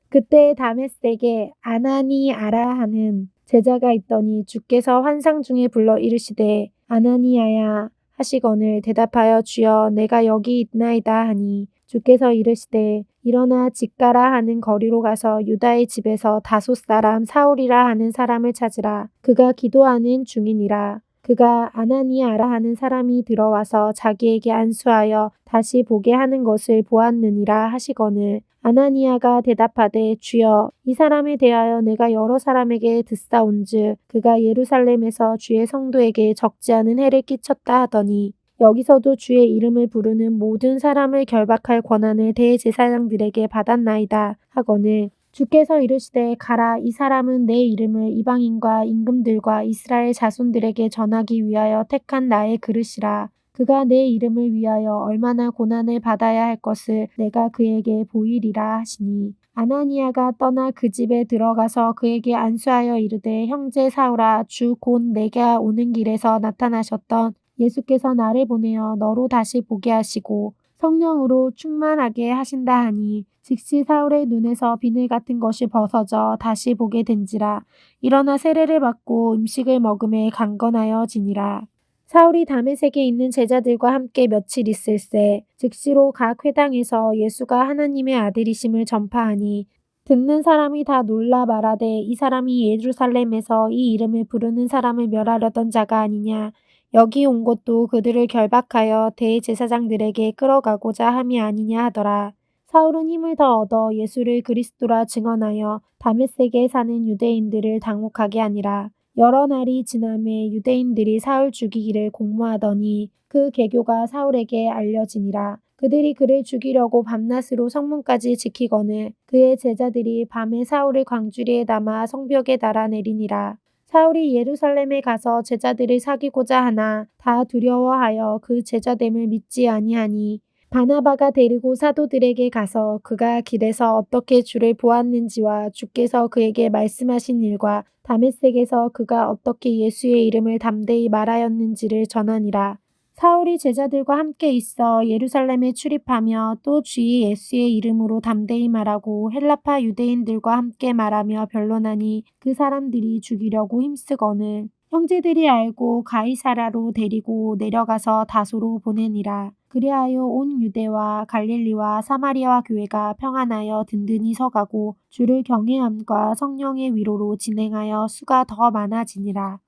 그때 다메섹에 아나니아라 하는 제자가 있더니 주께서 환상 중에 불러 이르시되 아나니아야 하시거늘 대답하여 주여 내가 여기 있나이다 하니 주께서 이르시되 일어나 직가라 하는 거리로 가서 유다의 집에서 다소 사람 사울이라 하는 사람을 찾으라. 그가 기도하는 중이니라. 그가 아나니아라 하는 사람이 들어와서 자기에게 안수하여 다시 보게 하는 것을 보았느니라 하시거늘 아나니아가 대답하되 주여 이 사람에 대하여 내가 여러 사람에게 듣사온즉 그가 예루살렘에서 주의 성도에게 적지 않은 해를 끼쳤다 하더니 여기서도 주의 이름을 부르는 모든 사람을 결박할 권한을 대제사장들에게 받았나이다 하거늘 주께서 이르시되 가라 이 사람은 내 이름을 이방인과 임금들과 이스라엘 자손들에게 전하기 위하여 택한 나의 그릇이라. 그가 내 이름을 위하여 얼마나 고난을 받아야 할 것을 내가 그에게 보이리라 하시니 아나니아가 떠나 그 집에 들어가서 그에게 안수하여 이르되 형제 사울아 주 곧 내게 오는 길에서 나타나셨던 예수께서 나를 보내어 너로 다시 보게 하시고 성령으로 충만하게 하신다 하니 즉시 사울의 눈에서 비늘 같은 것이 벗어져 다시 보게 된지라. 일어나 세례를 받고 음식을 먹음에 강건하여 지니라. 사울이 다메섹에 있는 제자들과 함께 며칠 있을새 즉시로 각 회당에서 예수가 하나님의 아들이심을 전파하니 듣는 사람이 다 놀라 말하되 이 사람이 예루살렘에서 이 이름을 부르는 사람을 멸하려던 자가 아니냐. 여기 온 것도 그들을 결박하여 대제사장들에게 끌어가고자 함이 아니냐 하더라. 사울은 힘을 더 얻어 예수를 그리스도라 증언하여 다메섹에 사는 유대인들을 당혹하게 하니라. 여러 날이 지남에 유대인들이 사울 죽이기를 공모하더니 그 계교가 사울에게 알려지니라. 그들이 그를 죽이려고 밤낮으로 성문까지 지키거늘 그의 제자들이 밤에 사울을 광주리에 담아 성벽에 달아 내리니라. 사울이 예루살렘에 가서 제자들을 사귀고자 하나 다 두려워하여 그 제자됨을 믿지 아니하니 바나바가 데리고 사도들에게 가서 그가 길에서 어떻게 주를 보았는지와 주께서 그에게 말씀하신 일과 다메섹에서 그가 어떻게 예수의 이름을 담대히 말하였는지를 전하니라. 사울이 제자들과 함께 있어 예루살렘에 출입하며 또 주의 예수의 이름으로 담대히 말하고 헬라파 유대인들과 함께 말하며 변론하니 그 사람들이 죽이려고 힘쓰거늘 형제들이 알고 가이사랴로 데리고 내려가서 다소로 보내니라. 그리하여 온 유대와 갈릴리와 사마리아 교회가 평안하여 든든히 서가고 주를 경외함과 성령의 위로로 진행하여 수가 더 많아지니라.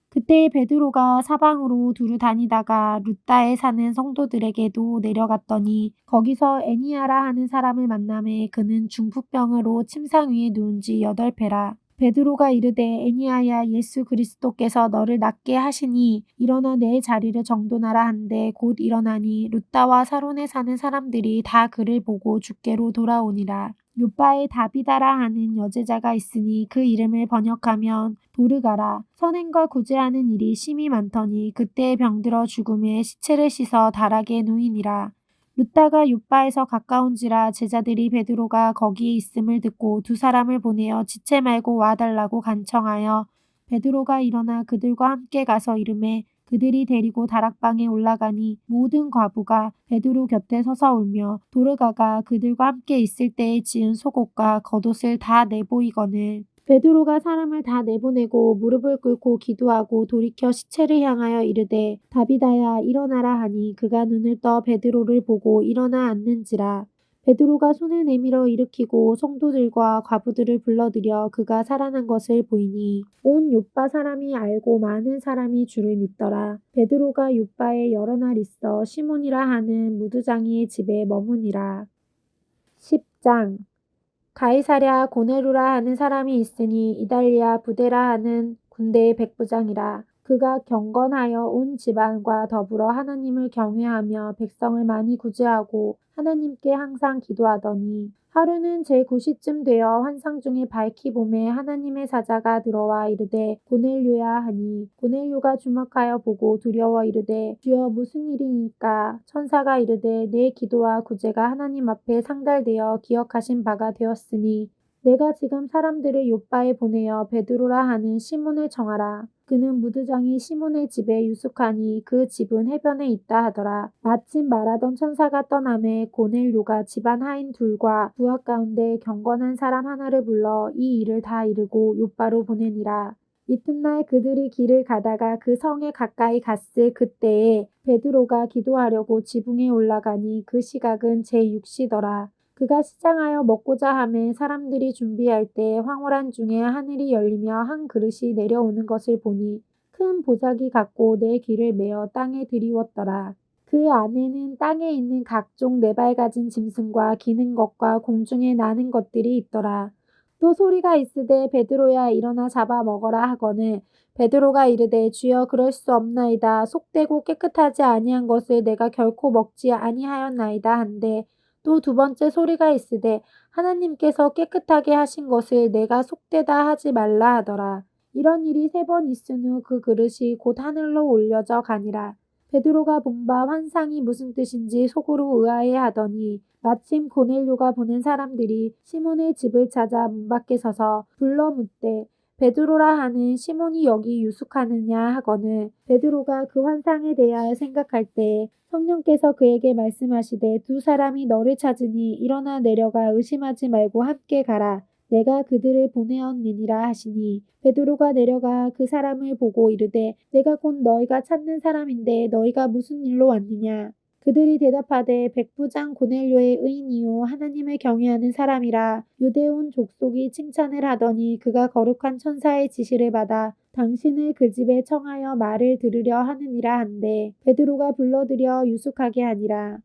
그때 베드로가 사방으로 두루 다니다가 룻다에 사는 성도들에게도 내려갔더니 거기서 애니아라 하는 사람을 만나매 그는 중풍병으로 침상 위에 누운 지 8회라. 베드로가 이르되 애니아야 예수 그리스도께서 너를 낫게 하시니 일어나 내 자리를 정돈하라 한데 곧 일어나니 룻다와 사론에 사는 사람들이 다 그를 보고 주께로 돌아오니라. 요바에 다비다라 하는 여제자가 있으니 그 이름을 번역하면 도르가라. 선행과 구제하는 일이 심히 많더니 그때 병들어 죽음에 시체를 씻어 다락에 누이니라. 룻다가 요바에서 가까운지라 제자들이 베드로가 거기에 있음을 듣고 2 사람을 보내어 지체 말고 와달라고 간청하여 베드로가 일어나 그들과 함께 가서 이르매 그들이 데리고 다락방에 올라가니 모든 과부가 베드로 곁에 서서 울며 도르가가 그들과 함께 있을 때에 지은 속옷과 겉옷을 다 내보이거늘 베드로가 사람을 다 내보내고 무릎을 꿇고 기도하고 돌이켜 시체를 향하여 이르되 다비다야 일어나라 하니 그가 눈을 떠 베드로를 보고 일어나 앉는지라. 베드로가 손을 내밀어 일으키고 성도들과 과부들을 불러들여 그가 살아난 것을 보이니 온 욥바 사람이 알고 많은 사람이 주를 믿더라. 베드로가 욥바에 여러 날 있어 시몬이라 하는 무두장이의 집에 머무니라. 10장 가이사랴 고넬료라 하는 사람이 있으니 이달리아 부데라 하는 군대의 백부장이라. 그가 경건하여 온 집안과 더불어 하나님을 경외하며 백성을 많이 구제하고 하나님께 항상 기도하더니 하루는 제9시쯤 되어 환상 중에 밝히 봄에 하나님의 사자가 들어와 이르되 고넬료야 하니 고넬료가 주목하여 보고 두려워 이르되 주여 무슨 일이니까 천사가 이르되 내 기도와 구제가 하나님 앞에 상달되어 기억하신 바가 되었으니 내가 지금 사람들을 요바에 보내어 베드로라 하는 시몬을 청하라. 그는 무두장이 시몬의 집에 유숙하니 그 집은 해변에 있다 하더라. 마침 말하던 천사가 떠나매 고넬료가 집안 하인 둘과 부하 가운데 경건한 사람 하나를 불러 이 일을 다 이르고 요바로 보내니라. 이튿날 그들이 길을 가다가 그 성에 가까이 갔을 그때에 베드로가 기도하려고 지붕에 올라가니 그 시각은 제6시더라. 그가 시장하여 먹고자 하매 사람들이 준비할 때 황홀한 중에 하늘이 열리며 한 그릇이 내려오는 것을 보니 큰 보자기 같고 네 귀를 메어 땅에 들이웠더라. 그 안에는 땅에 있는 각종 4발 가진 짐승과 기는 것과 공중에 나는 것들이 있더라. 또 소리가 있으되 베드로야 일어나 잡아 먹어라 하거늘 베드로가 이르되 주여 그럴 수 없나이다. 속되고 깨끗하지 아니한 것을 내가 결코 먹지 아니하였나이다 한데 또 2번째 소리가 있으되 하나님께서 깨끗하게 하신 것을 내가 속되다 하지 말라 하더라. 이런 일이 3번 있은 후 그 그릇이 곧 하늘로 올려져 가니라. 베드로가 본 바 환상이 무슨 뜻인지 속으로 의아해 하더니 마침 고넬료가 보낸 사람들이 시몬의 집을 찾아 문 밖에 서서 불러 묻되 베드로라 하는 시몬이 여기 유숙하느냐 하거늘 베드로가 그 환상에 대하여 생각할 때 성령께서 그에게 말씀하시되 2 사람이 너를 찾으니 일어나 내려가 의심하지 말고 함께 가라. 내가 그들을 보내었느니라 하시니 베드로가 내려가 그 사람을 보고 이르되 내가 곧 너희가 찾는 사람인데 너희가 무슨 일로 왔느냐. 그들이 대답하되 백부장 고넬료의 의인이요 하나님을 경외하는 사람이라 유대 온 족속이 칭찬을 하더니 그가 거룩한 천사의 지시를 받아 당신을 그 집에 청하여 말을 들으려 하느니라 한데 베드로가 불러들여 유숙하게 하니라.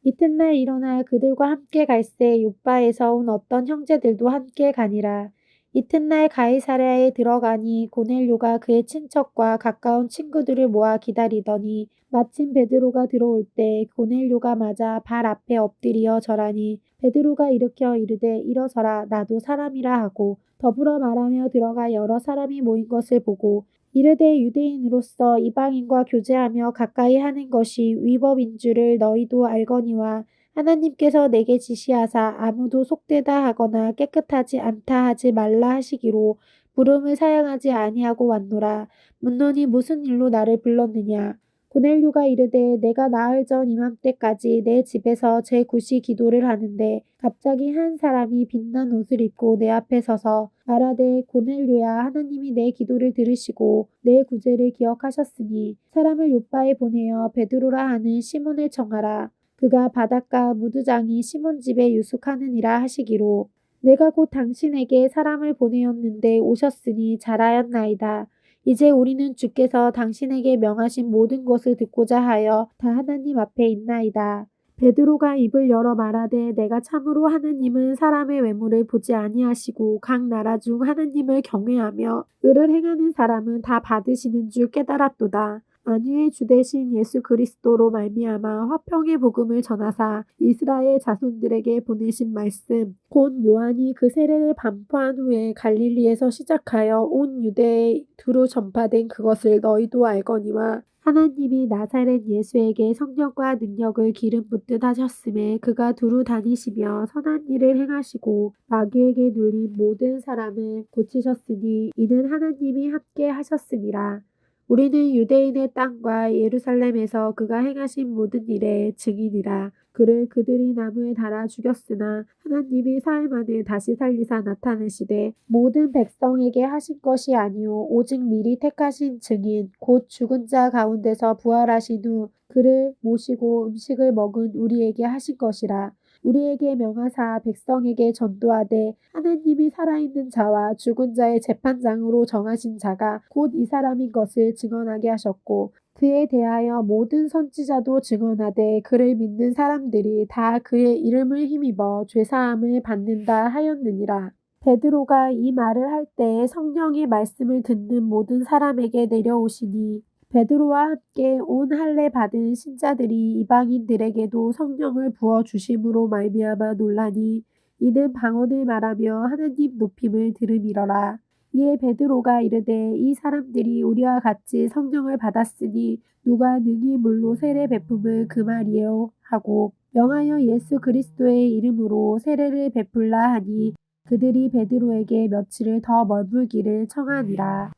이튿날 일어나 그들과 함께 갈새 욥바에서 온 어떤 형제들도 함께 가니라. 이튿날 가이사랴에 들어가니 고넬료가 그의 친척과 가까운 친구들을 모아 기다리더니 마침 베드로가 들어올 때 고넬료가 맞아 발 앞에 엎드리어 절하니 베드로가 일으켜 이르되 일어서라 나도 사람이라 하고 더불어 말하며 들어가 여러 사람이 모인 것을 보고 이르되 유대인으로서 이방인과 교제하며 가까이 하는 것이 위법인 줄을 너희도 알거니와 하나님께서 내게 지시하사 아무도 속되다 하거나 깨끗하지 않다 하지 말라 하시기로 부름을 사양하지 아니하고 왔노라. 묻노니 무슨 일로 나를 불렀느냐. 고넬료가 이르되 내가 나흘 전 이맘때까지 내 집에서 제9시 기도를 하는데 갑자기 한 사람이 빛난 옷을 입고 내 앞에 서서 말하되 고넬료야 하나님이 내 기도를 들으시고 내 구제를 기억하셨으니 사람을 욥바에 보내어 베드로라 하는 시몬을 청하라. 그가 바닷가 무두장이 시몬 집에 유숙하느니라 하시기로 내가 곧 당신에게 사람을 보내었는데 오셨으니 잘하였나이다. 이제 우리는 주께서 당신에게 명하신 모든 것을 듣고자 하여 다 하나님 앞에 있나이다. 베드로가 입을 열어 말하되 내가 참으로 하나님은 사람의 외모를 보지 아니하시고 각 나라 중 하나님을 경외하며 의를 행하는 사람은 다 받으시는 줄 깨달았도다. 만유의 주 되신 예수 그리스도로 말미암아 화평의 복음을 전하사 이스라엘 자손들에게 보내신 말씀 곧 요한이 그 세례를 반포한 후에 갈릴리에서 시작하여 온 유대에 두루 전파된 그것을 너희도 알거니와 하나님이 나사렛 예수에게 성령과 능력을 기름 붓듯 하셨음에 그가 두루 다니시며 선한 일을 행하시고 마귀에게 눌린 모든 사람을 고치셨으니 이는 하나님이 함께 하셨음이라. 우리는 유대인의 땅과 예루살렘에서 그가 행하신 모든 일의 증인이라. 그를 그들이 나무에 달아 죽였으나 하나님이 사흘 만에 다시 살리사 나타내시되 모든 백성에게 하신 것이 아니요 오직 미리 택하신 증인 곧 죽은 자 가운데서 부활하신 후 그를 모시고 음식을 먹은 우리에게 하신 것이라. 우리에게 명하사 백성에게 전도하되 하나님이 살아있는 자와 죽은 자의 재판장으로 정하신 자가 곧 이 사람인 것을 증언하게 하셨고 그에 대하여 모든 선지자도 증언하되 그를 믿는 사람들이 다 그의 이름을 힘입어 죄사함을 받는다 하였느니라. 베드로가 이 말을 할 때에 성령이 말씀을 듣는 모든 사람에게 내려오시니 베드로와 함께 온 할례 받은 신자들이 이방인들에게도 성령을 부어 주심으로 말미암아 놀라니 이는 방언을 말하며 하나님 높임을 들음이러라. 이에 베드로가 이르되 이 사람들이 우리와 같이 성령을 받았으니 누가 능히 물로 세례 베품을 그 말이요 하고 명하여 예수 그리스도의 이름으로 세례를 베풀라 하니 그들이 베드로에게 며칠을 더 머물기를 청하니라.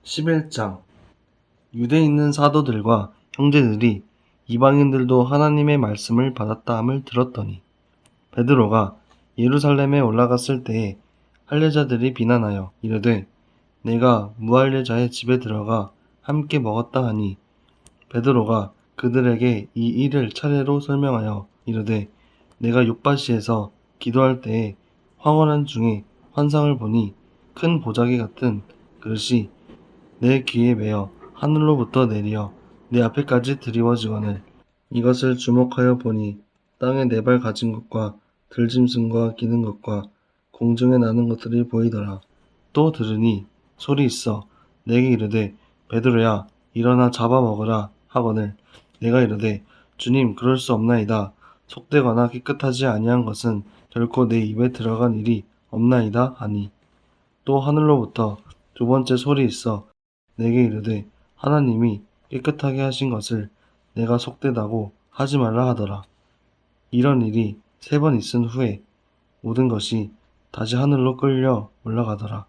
11장 유대에 있는 사도들과 형제들이 이방인들도 하나님의 말씀을 받았다 함을 들었더니 베드로가 예루살렘에 올라갔을 때에 할례자들이 비난하여 이르되 내가 무할례자의 집에 들어가 함께 먹었다 하니 베드로가 그들에게 이 일을 차례로 설명하여 이르되 내가 욥바시에서 기도할 때에 황홀한 중에 환상을 보니 큰 보자기 같은 그릇이 내 귀에 매어 하늘로부터 내리어 내 앞에까지 드리워지거늘 이것을 주목하여 보니 땅에 네 발 가진 것과 들짐승과 기는 것과 공중에 나는 것들이 보이더라. 또 들으니 소리 있어 내게 이르되 베드로야 일어나 잡아먹으라 하거늘 내가 이르되 주님 그럴 수 없나이다. 속되거나 깨끗하지 아니한 것은 결코 내 입에 들어간 일이 없나이다 하니 또 하늘로부터 두 번째 소리 있어 내게 이르되 하나님이 깨끗하게 하신 것을 내가 속되다고 하지 말라 하더라. 이런 일이 3번 있은 후에 모든 것이 다시 하늘로 끌려 올라가더라.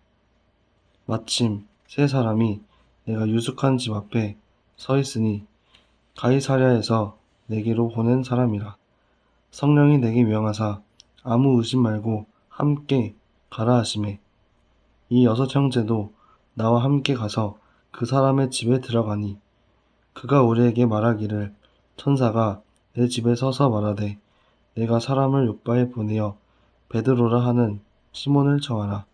마침 3사람이 내가 유숙한 집 앞에 서 있으니 가이사랴에서 내게로 보낸 사람이라. 성령이 내게 명하사 아무 의심 말고 함께 가라 하시매 이 6 형제도 나와 함께 가서 그 사람의 집에 들어가니 그가 우리에게 말하기를 천사가 내 집에 서서 말하되 내가 사람을 욥바에 보내어 베드로라 하는 시몬을 청하라.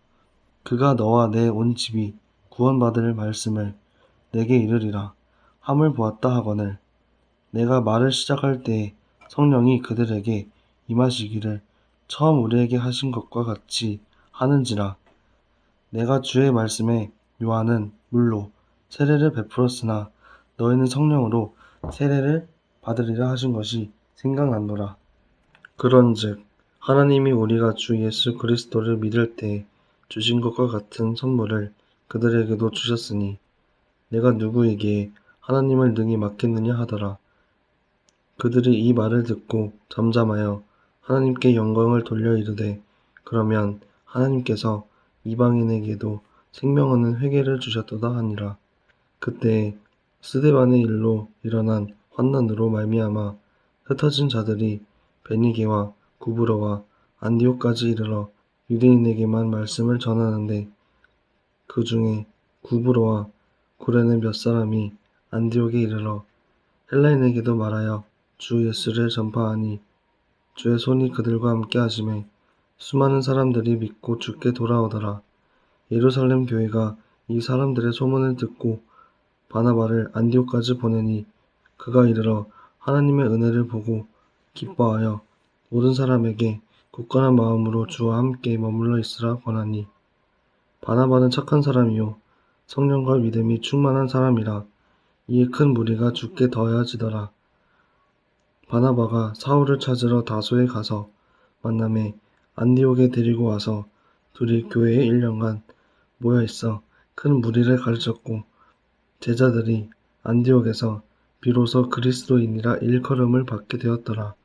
그가 너와 내 온 집이 구원받을 말씀을 내게 이르리라 함을 보았다 하거늘 내가 말을 시작할 때에 성령이 그들에게 임하시기를 처음 우리에게 하신 것과 같이 하는지라. 내가 주의 말씀에 요한은 물로 세례를 베풀었으나 너희는 성령으로 세례를 받으리라 하신 것이 생각났노라. 그런즉 하나님이 우리가 주 예수 그리스도를 믿을 때 주신 것과 같은 선물을 그들에게도 주셨으니 내가 누구에게 하나님을 능히 맡겠느냐 하더라. 그들이 이 말을 듣고 잠잠하여 하나님께 영광을 돌려 이르되 그러면 하나님께서 이방인에게도 생명 얻는 회개를 주셨도다 하니라. 그때에 스데반의 일로 일어난 환난으로 말미암아 흩어진 자들이 베니게와 구브로와 안디옥까지 이르러 유대인에게만 말씀을 전하는데 그 중에 구브로와 구레네 몇 사람이 안디옥에 이르러 헬라인에게도 말하여 주 예수를 전파하니 주의 손이 그들과 함께 하심에 수많은 사람들이 믿고 주께 돌아오더라. 예루살렘 교회가 이 사람들의 소문을 듣고 바나바를 안디옥까지 보내니 그가 이르러 하나님의 은혜를 보고 기뻐하여 모든 사람에게 굳건한 마음으로 주와 함께 머물러 있으라 권하니 바나바는 착한 사람이요 성령과 믿음이 충만한 사람이라. 이에 큰 무리가 주께 더해지더라. 바나바가 사울을 찾으러 다소에 가서 만남에 안디옥에 데리고 와서 둘이 교회에 1년간 모여 있어 큰 무리를 가르쳤고 제자들이 안디옥에서 비로소 그리스도인이라 일컬음을 받게 되었더라.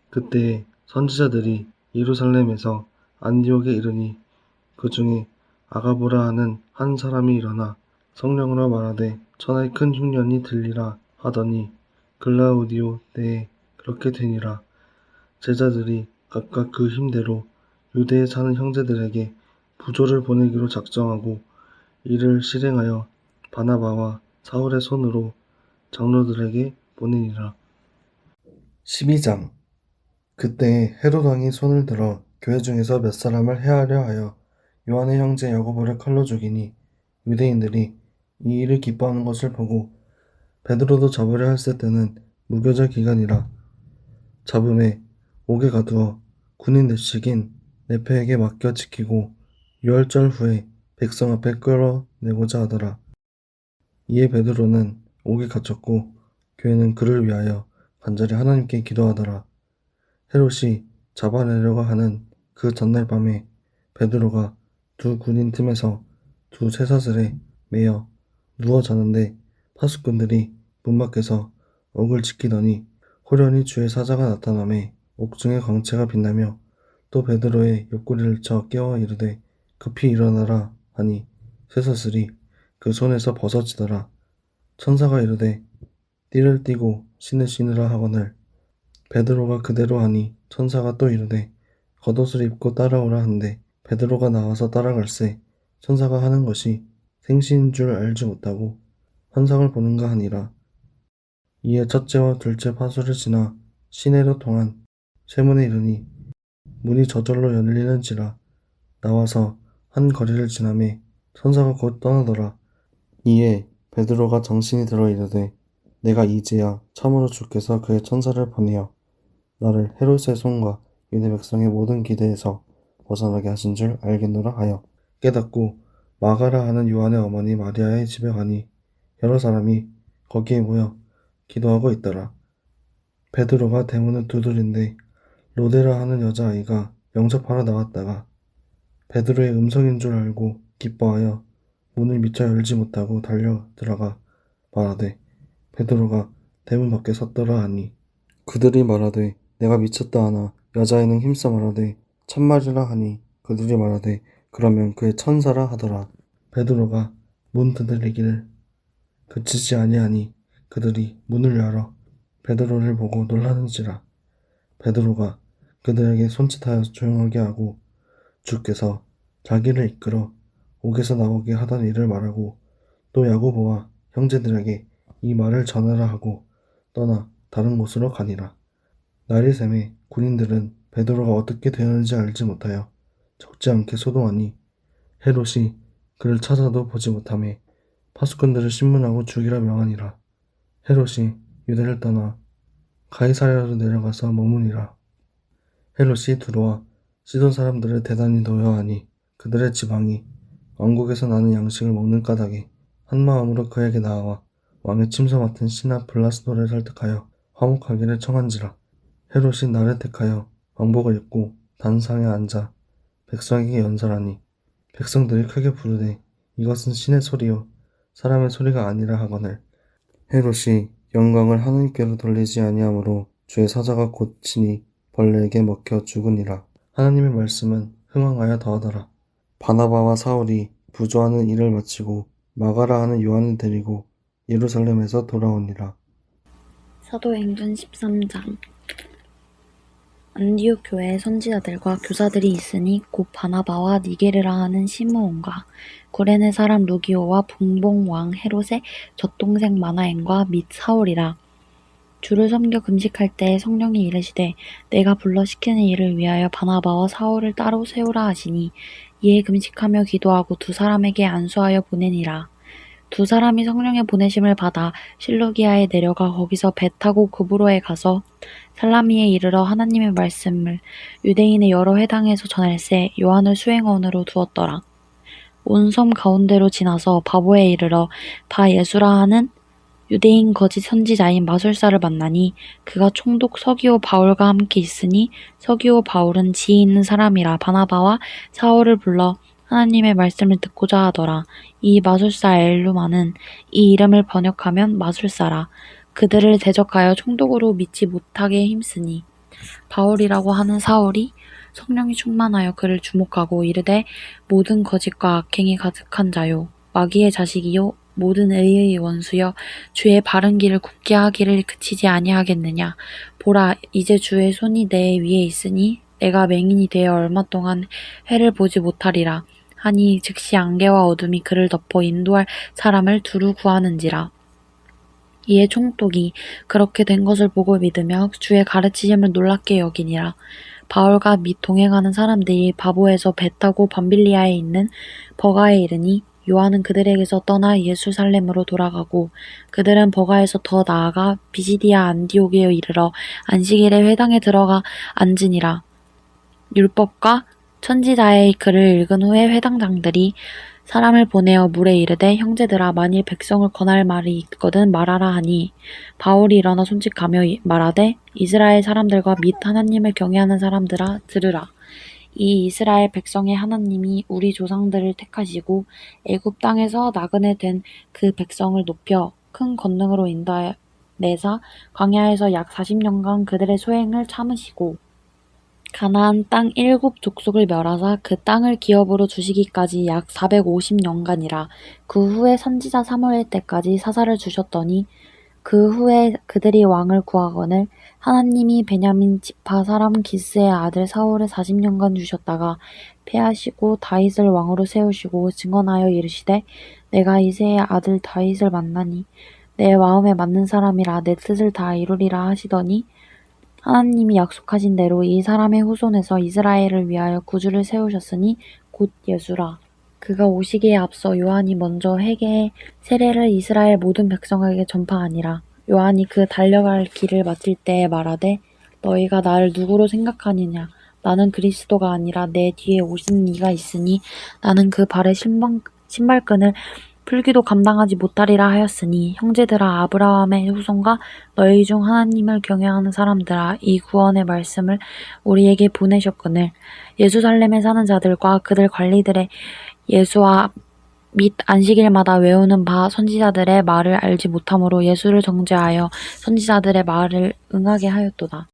그때에 선지자들이 예루살렘에서 안디옥에 이르니 그 중에 아가보라 하는 한 사람이 일어나 성령으로 말하되 천하의 큰 흉년이 들리라 하더니 글라우디오 때에 그렇게 되니라. 제자들이 각각 그 힘대로 유대에 사는 형제들에게 부조를 보내기로 작정하고 이를 실행하여 바나바와 사울의 손으로 장로들에게 보내니라. 12장 그때 헤롯 왕이 손을 들어 교회 중에서 몇 사람을 해하려 하여 요한의 형제 야고보를 칼로 죽이니 유대인들이 이 일을 기뻐하는 것을 보고 베드로도 잡으려 했을 때는 무교절 기간이라 잡음에 옥에 가두어 군인 내식인 네페에게 맡겨 지키고 유월절 후에 백성 앞에 끌어내고자 하더라. 이에 베드로는 옥에 갇혔고 교회는 그를 위하여 간절히 하나님께 기도하더라. 헤롯이 잡아내려고 하는 그 전날 밤에 베드로가 두 군인 틈에서 두 쇠사슬에 매여 누워 자는데 파수꾼들이 문 밖에서 옥을 지키더니 호련히 주의 사자가 나타나매 옥중의 광채가 빛나며 또 베드로의 옆구리를 쳐 깨워 이르되 급히 일어나라 하니 쇠사슬이 그 손에서 벗어지더라. 천사가 이르되 띠를 띠고 신을 신으라 하거늘 베드로가 그대로 하니 천사가 또 이르되 겉옷을 입고 따라오라 한데 베드로가 나와서 따라갈새 천사가 하는 것이 생시인 줄 알지 못하고 환상을 보는가 하니라. 이에 첫째와 둘째 파수를 지나 시내로 통한 쇠문에 이르니 문이 저절로 열리는지라. 나와서 한 거리를 지나매 천사가 곧 떠나더라. 이에 베드로가 정신이 들어 이르되 내가 이제야 참으로 주께서 그의 천사를 보내어 나를 헤롯의 손과 유대 백성의 모든 기대에서 벗어나게 하신 줄 알겠노라 하여 깨닫고 마가라 하는 요한의 어머니 마리아의 집에 가니 여러 사람이 거기에 모여 기도하고 있더라. 베드로가 대문을 두드린데 로데라 하는 여자아이가 영접하러 나왔다가 베드로의 음성인 줄 알고 기뻐하여 문을 미처 열지 못하고 달려 들어가 말하되 베드로가 대문 밖에 섰더라 하니 그들이 말하되 내가 미쳤다 하나 여자애는 힘써 말하되 참말이라 하니 그들이 말하되 그러면 그의 천사라 하더라. 베드로가 문 두드리기를 그치지 아니하니 그들이 문을 열어 베드로를 보고 놀라는지라. 베드로가 그들에게 손짓하여 조용하게 하고 주께서 자기를 이끌어 옥에서 나오게 하던 일을 말하고 또 야고보와 형제들에게 이 말을 전하라 하고 떠나 다른 곳으로 가니라. 날이 새매 군인들은 베드로가 어떻게 되었는지 알지 못하여 적지 않게 소동하니 헤롯이 그를 찾아도 보지 못하매 파수꾼들을 신문하고 죽이라 명하니라. 헤롯이 유대를 떠나 가이사랴로 내려가서 머무니라. 헤롯이 두로와 시돈 사람들을 대단히 노여하니 그들의 지방이 왕국에서 나는 양식을 먹는 까닭에 한 마음으로 그에게 나아와 왕의 침소 맡은 신하 블라스도를 설득하여 화목하기를 청한지라. 헤롯이 나를 택하여 왕복을 입고 단상에 앉아 백성에게 연설하니 백성들이 크게 부르되 이것은 신의 소리요 사람의 소리가 아니라 하거늘 헤롯이 영광을 하나님께로 돌리지 아니하므로 주의 사자가 곧 친히 벌레에게 먹혀 죽으니라. 하나님의 말씀은 흥왕하여 더하더라. 바나바와 사울이 부조하는 일을 마치고 마가라 하는 요한을 데리고 예루살렘에서 돌아오니라. 사도행전 13장. 안디옥 교회에 선지자들과 교사들이 있으니 곧 바나바와 니게르라 하는 시므온과 구레네 사람 루기오와 분봉 왕 헤롯의 젖동생 마나엔과 및 사울이라. 주를 섬겨 금식할 때에 성령이 이르시되 내가 불러 시키는 일을 위하여 바나바와 사울을 따로 세우라 하시니 이에 금식하며 기도하고 두 사람에게 안수하여 보내니라. 두 사람이 성령의 보내심을 받아 실루기아에 내려가 거기서 배 타고 구브로에 가서 살라미에 이르러 하나님의 말씀을 유대인의 여러 회당에서 전할세 요한을 수행원으로 두었더라. 온 섬 가운데로 지나서 바보에 이르러 바 예수라 하는 유대인 거짓 선지자인 마술사를 만나니 그가 총독 서기오 바울과 함께 있으니 서기오 바울은 지혜 있는 사람이라 바나바와 사울을 불러 하나님의 말씀을 듣고자 하더라. 이 마술사 엘루마는 이 이름을 번역하면 마술사라. 그들을 대적하여 총독으로 믿지 못하게 힘쓰니 바울이라고 하는 사울이 성령이 충만하여 그를 주목하고 이르되 모든 거짓과 악행이 가득한 자요 마귀의 자식이요 모든 의의 원수여 주의 바른 길을 굳게 하기를 그치지 아니하겠느냐. 보라 이제 주의 손이 내 위에 있으니 내가 맹인이 되어 얼마 동안 해를 보지 못하리라 하니 즉시 안개와 어둠이 그를 덮어 인도할 사람을 두루 구하는지라. 이에 총독이 그렇게 된 것을 보고 믿으며 주의 가르치심을 놀랍게 여기니라. 바울과 및 동행하는 사람들이 바보에서 배 타고 밤빌리아에 있는 버가에 이르니 요한은 그들에게서 떠나 예루살렘으로 돌아가고 그들은 버가에서 더 나아가 비시디아 안디옥에 이르러 안식일에 회당에 들어가 앉으니라. 율법과 천지자의 글을 읽은 후에 회당장들이 사람을 보내어 물에 이르되 형제들아 만일 백성을 권할 말이 있거든 말하라 하니 바울이 일어나 손짓하며 말하되 이스라엘 사람들과 및 하나님을 경외하는 사람들아 들으라. 이 이스라엘 백성의 하나님이 우리 조상들을 택하시고 애굽 땅에서 나그네 된 그 백성을 높여 큰 권능으로 인도내사 광야에서 약 40년간 그들의 소행을 참으시고 가나안 땅 7 족속을 멸하사 그 땅을 기업으로 주시기까지 약 450년간이라. 그 후에 선지자 사무엘 때까지 사사를 주셨더니 그 후에 그들이 왕을 구하거늘 하나님이 베냐민 지파 사람 기스의 아들 사울을 40년간 주셨다가 패하시고 다윗을 왕으로 세우시고 증언하여 이르시되 내가 이새의 아들 다윗을 만나니 내 마음에 맞는 사람이라 내 뜻을 다 이루리라 하시더니 하나님이 약속하신 대로 이 사람의 후손에서 이스라엘을 위하여 구주를 세우셨으니 곧 예수라. 그가 오시기에 앞서 요한이 먼저 회개의 세례를 이스라엘 모든 백성에게 전파하니라. 요한이 그 달려갈 길을 마칠 때에 말하되 너희가 나를 누구로 생각하느냐. 나는 그리스도가 아니라 내 뒤에 오시는 이가 있으니 나는 그 발의 신발끈을 풀기도 감당하지 못하리라 하였으니 형제들아 아브라함의 후손과 너희 중 하나님을 경외하는 사람들아 이 구원의 말씀을 우리에게 보내셨거늘 예루살렘에 사는 자들과 그들 관리들의 예수와 및 안식일마다 외우는 바 선지자들의 말을 알지 못함으로 예수를 정죄하여 선지자들의 말을 응하게 하였도다.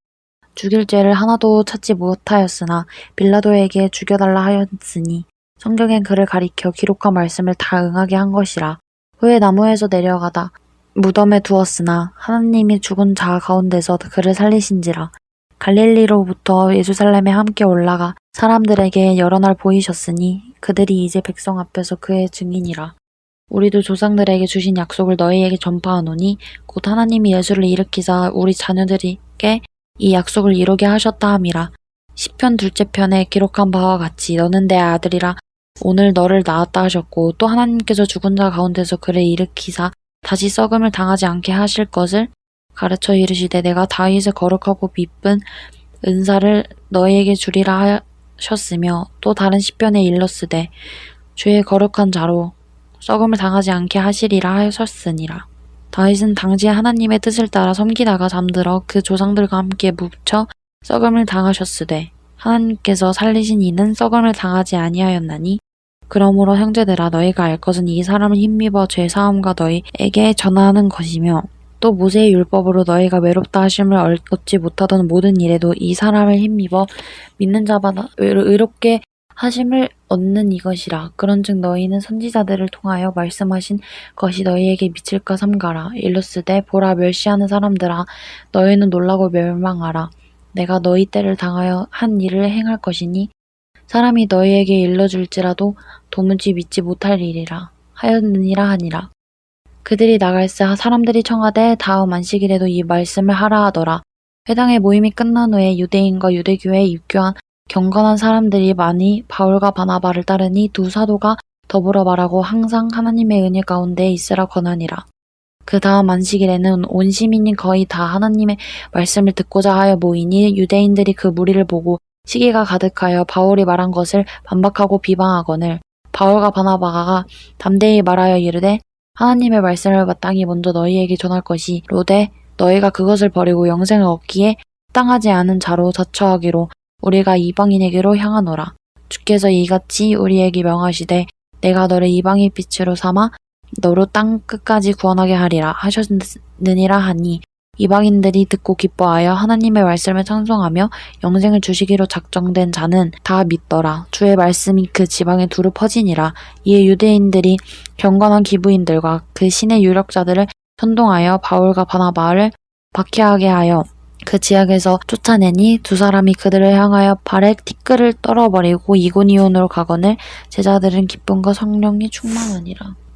죽일 죄를 하나도 찾지 못하였으나 빌라도에게 죽여달라 하였으니 성경엔 그를 가리켜 기록한 말씀을 다 응하게 한 것이라. 후에 나무에서 내려가다 무덤에 두었으나 하나님이 죽은 자 가운데서 그를 살리신지라. 갈릴리로부터 예루살렘에 함께 올라가 사람들에게 여러 날 보이셨으니 그들이 이제 백성 앞에서 그의 증인이라. 우리도 조상들에게 주신 약속을 너희에게 전파하노니 곧 하나님이 예수를 일으키사 우리 자녀들에게 이 약속을 이루게 하셨다 함이라. 시편 2째 편에 기록한 바와 같이 너는 내 아들이라 오늘 너를 낳았다 하셨고 또 하나님께서 죽은 자 가운데서 그를 일으키사 다시 썩음을 당하지 않게 하실 것을 가르쳐 이르시되 내가 다윗의 거룩하고 기쁜 은사를 너희에게 주리라 하셨으며 또 다른 시편에 일렀으되 주의 거룩한 자로 썩음을 당하지 않게 하시리라 하셨으니라. 다윗은 당시 하나님의 뜻을 따라 섬기다가 잠들어 그 조상들과 함께 묻혀 썩음을 당하셨으되 하나님께서 살리신 이는 썩음을 당하지 아니하였나니 그러므로 형제들아 너희가 알 것은 이 사람을 힘입어 죄 사함과 너희에게 전하는 것이며 또 모세의 율법으로 너희가 외롭다 하심을 얻지 못하던 모든 일에도 이 사람을 힘입어 믿는 자마다 의롭게 하심을 얻는 이것이라. 그런즉 너희는 선지자들을 통하여 말씀하신 것이 너희에게 미칠까 삼가라. 일렀으되 보라 멸시하는 사람들아 너희는 놀라고 멸망하라. 내가 너희 때를 당하여 한 일을 행할 것이니 사람이 너희에게 일러줄지라도 도무지 믿지 못할 일이라 하였느니라 하니라. 그들이 나갈새 사람들이 청하되 다음 안식일에도 이 말씀을 하라 하더라. 회당의 모임이 끝난 후에 유대인과 유대교회에 입교한 경건한 사람들이 많이 바울과 바나바를 따르니 두 사도가 더불어 말하고 항상 하나님의 은혜 가운데 있으라 권하니라. 그 다음 안식일에는 온 시민이 거의 다 하나님의 말씀을 듣고자 하여 모이니 유대인들이 그 무리를 보고 시기가 가득하여 바울이 말한 것을 반박하고 비방하거늘 바울과 바나바가 담대히 말하여 이르되 하나님의 말씀을 마땅히 먼저 너희에게 전할 것이로되 너희가 그것을 버리고 영생을 얻기에 합당하지 않은 자로 자처하기로 우리가 이방인에게로 향하노라. 주께서 이같이 우리에게 명하시되 내가 너를 이방의 빛으로 삼아 너로 땅 끝까지 구원하게 하리라 하셨느니라 하니 이방인들이 듣고 기뻐하여 하나님의 말씀을 찬송하며 영생을 주시기로 작정된 자는 다 믿더라. 주의 말씀이 그 지방에 두루 퍼지니라. 이에 유대인들이 경건한 기부인들과 그 신의 유력자들을 선동하여 바울과 바나바를 박해하게 하여 그 지역에서 쫓아내니 두 사람이 그들을 향하여 발에 티끌을 떨어버리고 이고니온으로 가거늘 제자들은 기쁨과 성령이 충만하니라.